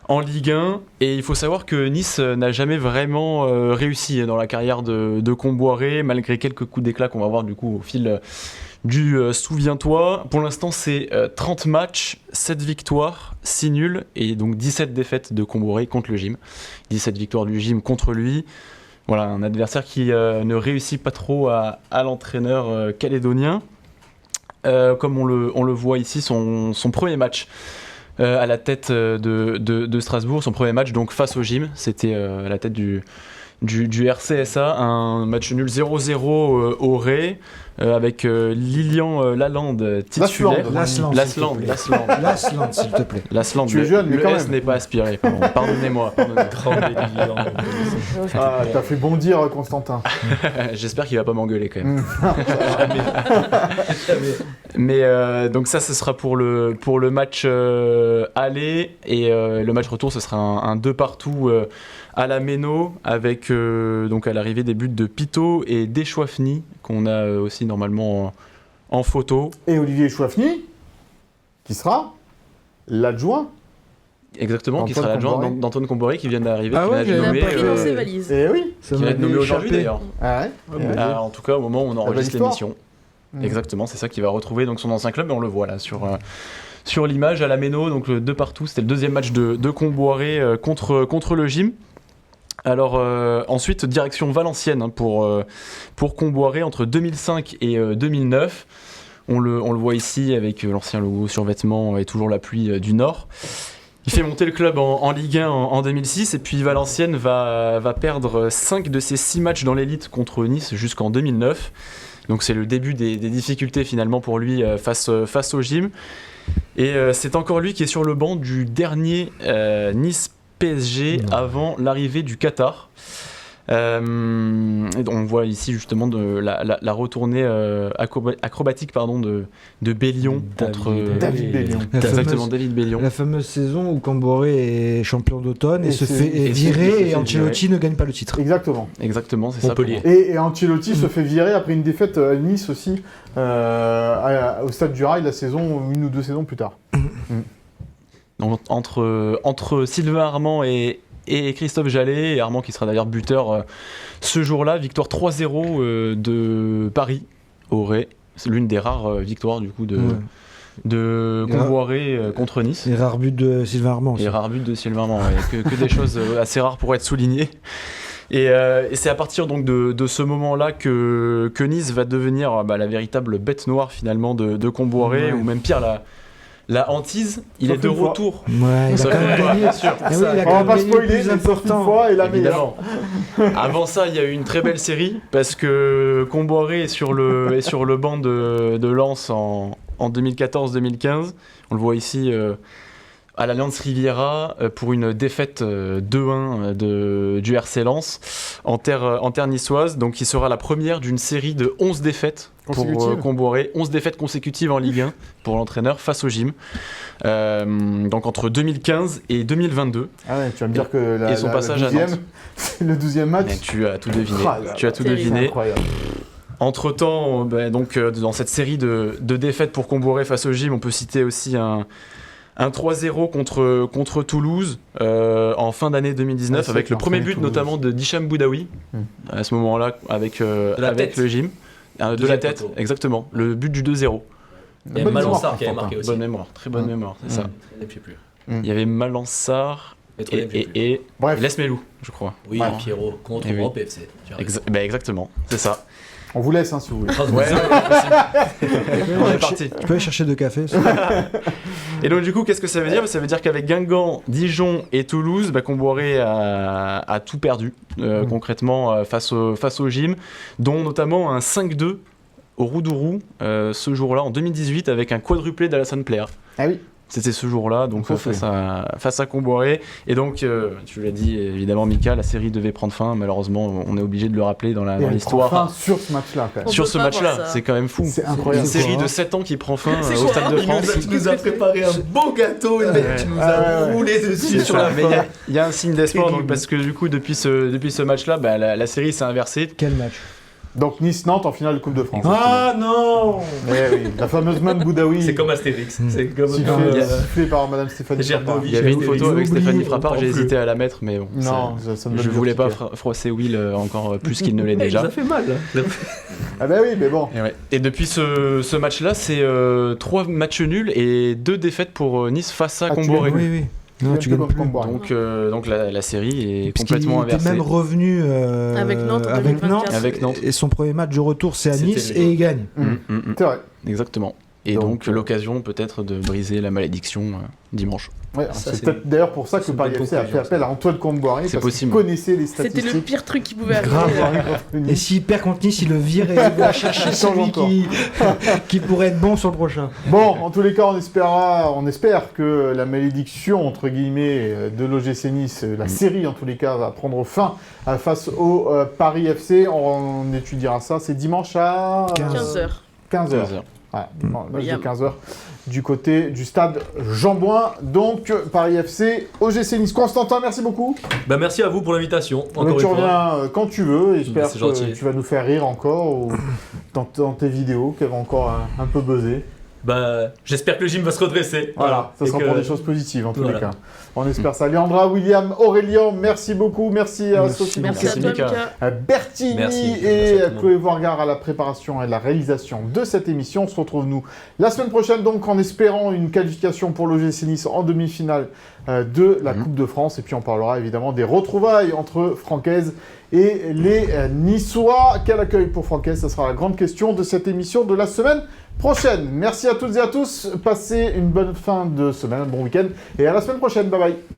en Ligue 1. Et il faut savoir que Nice n'a jamais vraiment réussi dans la carrière de Comboiré, malgré quelques coups d'éclat qu'on va voir du coup au fil du souviens-toi. Pour l'instant, c'est 30 matchs, 7 victoires, 6 nuls et donc 17 défaites de Comboiré contre le Gym. 17 victoires du Gym contre lui. Voilà, un adversaire qui ne réussit pas trop à l'entraîneur calédonien. Comme on le voit ici, son premier match à la tête de Strasbourg, son premier match donc face au Gym, c'était à la tête du du RCSA, un match nul 0-0 au Ré, avec Lilian Lalande titulaire. Lasland, Lasland, s'il te plaît. Lasland. Tu es jeune, mais le quand S même. n'est pas aspiré. Pardonnez-moi. Ah, t'as fait bondir Constantin. J'espère qu'il va pas m'engueuler quand même. Jamais. Mais donc ça, ce sera pour le match aller, et le match retour, ce sera un 2 partout à la Méno, avec donc à l'arrivée des buts de Pito et d'Echouafny, qu'on a aussi normalement en photo. Et Olivier Chouafny, qui sera l'adjoint. Exactement, qui Antoine sera l'adjoint Comboré. d'Antoine Comboré, qui vient d'arriver, Ah qui ouais, vient Il d'être a nommé, pris dans ses valises. Eh oui. Ça qui va être m'avait nommé aujourd'hui échappé. d'ailleurs. Ah ouais. En tout cas, au moment où on enregistre belle histoire. l'émission. Mmh. Exactement, c'est ça qui va retrouver donc son ancien club, et on le voit là sur l'image à la Méno, donc le 2 partout. C'était le deuxième match de Comboiré contre le gym. Alors ensuite, direction Valenciennes pour Comboiré entre 2005 et 2009. On le voit ici avec l'ancien logo survêtement et toujours la pluie du Nord. Il fait monter le club en Ligue 1 en 2006, et puis Valenciennes va perdre 5 de ses 6 matchs dans l'élite contre Nice jusqu'en 2009. Donc c'est le début des difficultés finalement pour lui face au gym. Et c'est encore lui qui est sur le banc du dernier Nice PSG avant l'arrivée du Qatar. Et donc on voit ici justement la retournée acrobatique de Bellion contre David Bellion. exactement David Bellion. La fameuse saison où Camboré est champion d'automne et Et se c'est- fait et virer, se et fait Ancelotti ne gagne pas le titre. Exactement. Exactement, c'est ça. Montpellier. Et Ancelotti se fait virer après une défaite à Nice aussi, au Stade du Rail, une ou deux saisons plus tard. Donc, entre Sylvain Armand et Christophe Jallet, et Armand qui sera d'ailleurs buteur ce jour-là, victoire 3-0 de Paris au Ré. C'est l'une des rares victoires du coup de Comboiré contre Nice. Et rare but de Sylvain Armand aussi. Et rare but de Sylvain Armand, ouais, que des choses assez rares pour être soulignées. Et c'est à partir donc de ce moment-là que Nice va devenir la véritable bête noire finalement de Comboiré, Ouais. ou même pire la hantise. Il Sauf est de une fois. retour. Ouais, il a Ça quand même fait- gagné. bien sûr. Ah oui, il a On va quand même pas gagné spoiler, le mais plus sauf une important. fois et la meilleure. Évidemment. Avant ça, il y a eu une très belle série, parce que Comboiré est sur le banc de Lens en 2014-2015. On le voit ici à l'Alliance Riviera pour une défaite 2-1 du RC Lens en terre niçoise. Donc, il sera la première d'une série de 11 défaites pour Consécutives. Comboiré. 11 défaites consécutives en Ligue 1 pour l'entraîneur face au gym. Donc, entre 2015 et 2022. Ah ouais, tu vas me dire que et son passage à Nantes. le 12e match. Mais tu as tout deviné. Ah là Tu as tout terrible. C'est deviné. incroyable. Entre-temps, dans cette série de défaites pour Comboiré face au gym, on peut citer aussi un 3-0 contre Toulouse en fin d'année 2019, Ouais, c'est avec vrai le premier qu'il but entraînait Toulouse. notamment de Dicham Boudaoui, à ce moment-là, avec la avec tête. le gym. De la Deuxième tête, poteau. exactement. Le but du 2-0. Il y a Bonne Malansar mémoire, qui avait Constantin. marqué aussi. Bonne mémoire, très bonne mémoire, c'est ça. Je sais plus. Il y avait Malansar Et troisième, je sais plus. et Bref, Lesmelou, je crois. Oui, Ouais. Pierrot contre Eh oui. Europe FC. Tu as raison. Exactement, c'est ça. on vous laisse si vous voulez. Ouais, on est parti. Tu peux aller chercher 2 cafés. Et donc du coup, qu'est-ce que ça veut dire ? Ça veut dire qu'avec Guingamp, Dijon et Toulouse, Comboiré a tout perdu concrètement face au gym, dont notamment un 5-2 au Roudourou ce jour-là en 2018 avec un quadruplé d'Alassane Plea. Ah oui. C'était ce jour-là, donc Tout à fait. face à Comboiré. Et donc, tu l'as dit évidemment, Mika, la série devait prendre fin. Malheureusement, on est obligé de le rappeler dans Et elle prend l'histoire. fin sur ce match-là, quand même. On Sur peut ce pas voir match-là, ça. c'est quand même fou. C'est Une incroyable. série quoi, de 7 ans qui prend fin C'est au quoi, Stade de hein France. Tu nous as préparé un beau gâteau, et tu nous Ah as ouais, ouais. roulé dessus C'est sur ça, la mais fin. il y a un signe d'espoir, donc, Terrible. parce que du coup, depuis ce match-là, la série s'est inversée. Quel match. Donc Nice-Nantes en finale de Coupe de France. Ah non. Eh oui, la fameuse main de Boudaoui. C'est comme Astérix. C'est comme sifflé par Madame Stéphanie Gerbovic. Frappard. Il y avait une photo J'ai avec oublié, Stéphanie on Frappard, comprend j'ai plus. hésité à la mettre, mais bon. Non, ça me donne Je le voulais pas vertige. froisser Will encore plus qu'il ne l'est Il nous déjà. a fait mal. Là. Ah bah oui, mais bon. Et depuis ce match-là, c'est 3 matchs nuls et 2 défaites pour Nice face à Ah, tu Comboiré. Oui, oui. Non, tu gagnes plus. Donc la série est Puisqu'il complètement était inversée. même revenu Avec Nantes en avec 2024. Nantes, Avec Nantes. et son premier match de retour c'est à C'était Nice lui. et il gagne. C'est vrai. Exactement. Et donc l'occasion peut-être de briser la malédiction dimanche. Ouais, c'est peut-être d'ailleurs pour ça que Paris FC a fait appel à Antoine Comboiré, parce qu'il connaissait les statistiques. C'était le pire truc qui pouvait arriver. Et s'il perd contre Nice, il le vire et il va chercher celui qui pourrait être bon sur le prochain. Bon, en tous les cas, on espère que la malédiction, entre guillemets, de l'OGC Nice, la série en tous les cas, va prendre fin face au Paris FC. On étudiera ça, c'est dimanche à 15h. 15h. Ouais, match de 15h du côté du stade Jean-Bouin. Donc, Paris FC, OGC Nice. Constantin, merci beaucoup. Merci à vous pour l'invitation. Tu reviens quand tu veux. J'espère que tu vas nous faire rire encore ou dans tes vidéos qui vont encore un peu buzzer. J'espère que le gym va se redresser. Voilà, ça sera pour des choses positives en tous les cas. On espère ça. Leandra, William, Aurélien, merci beaucoup. Merci à Sophie. Merci à toi, Mika. Bertini et Chloé Voirgard à la préparation et la réalisation de cette émission. On se retrouve nous la semaine prochaine donc en espérant une qualification pour l'OGC Nice en demi-finale de la Coupe de France. Et puis on parlera évidemment des retrouvailles entre Francaise et les Niçois. Quel accueil pour Francaise? Ce sera la grande question de cette émission de la semaine prochaine. Merci à toutes et à tous. Passez une bonne fin de semaine, un bon week-end et à la semaine prochaine. Bye bye.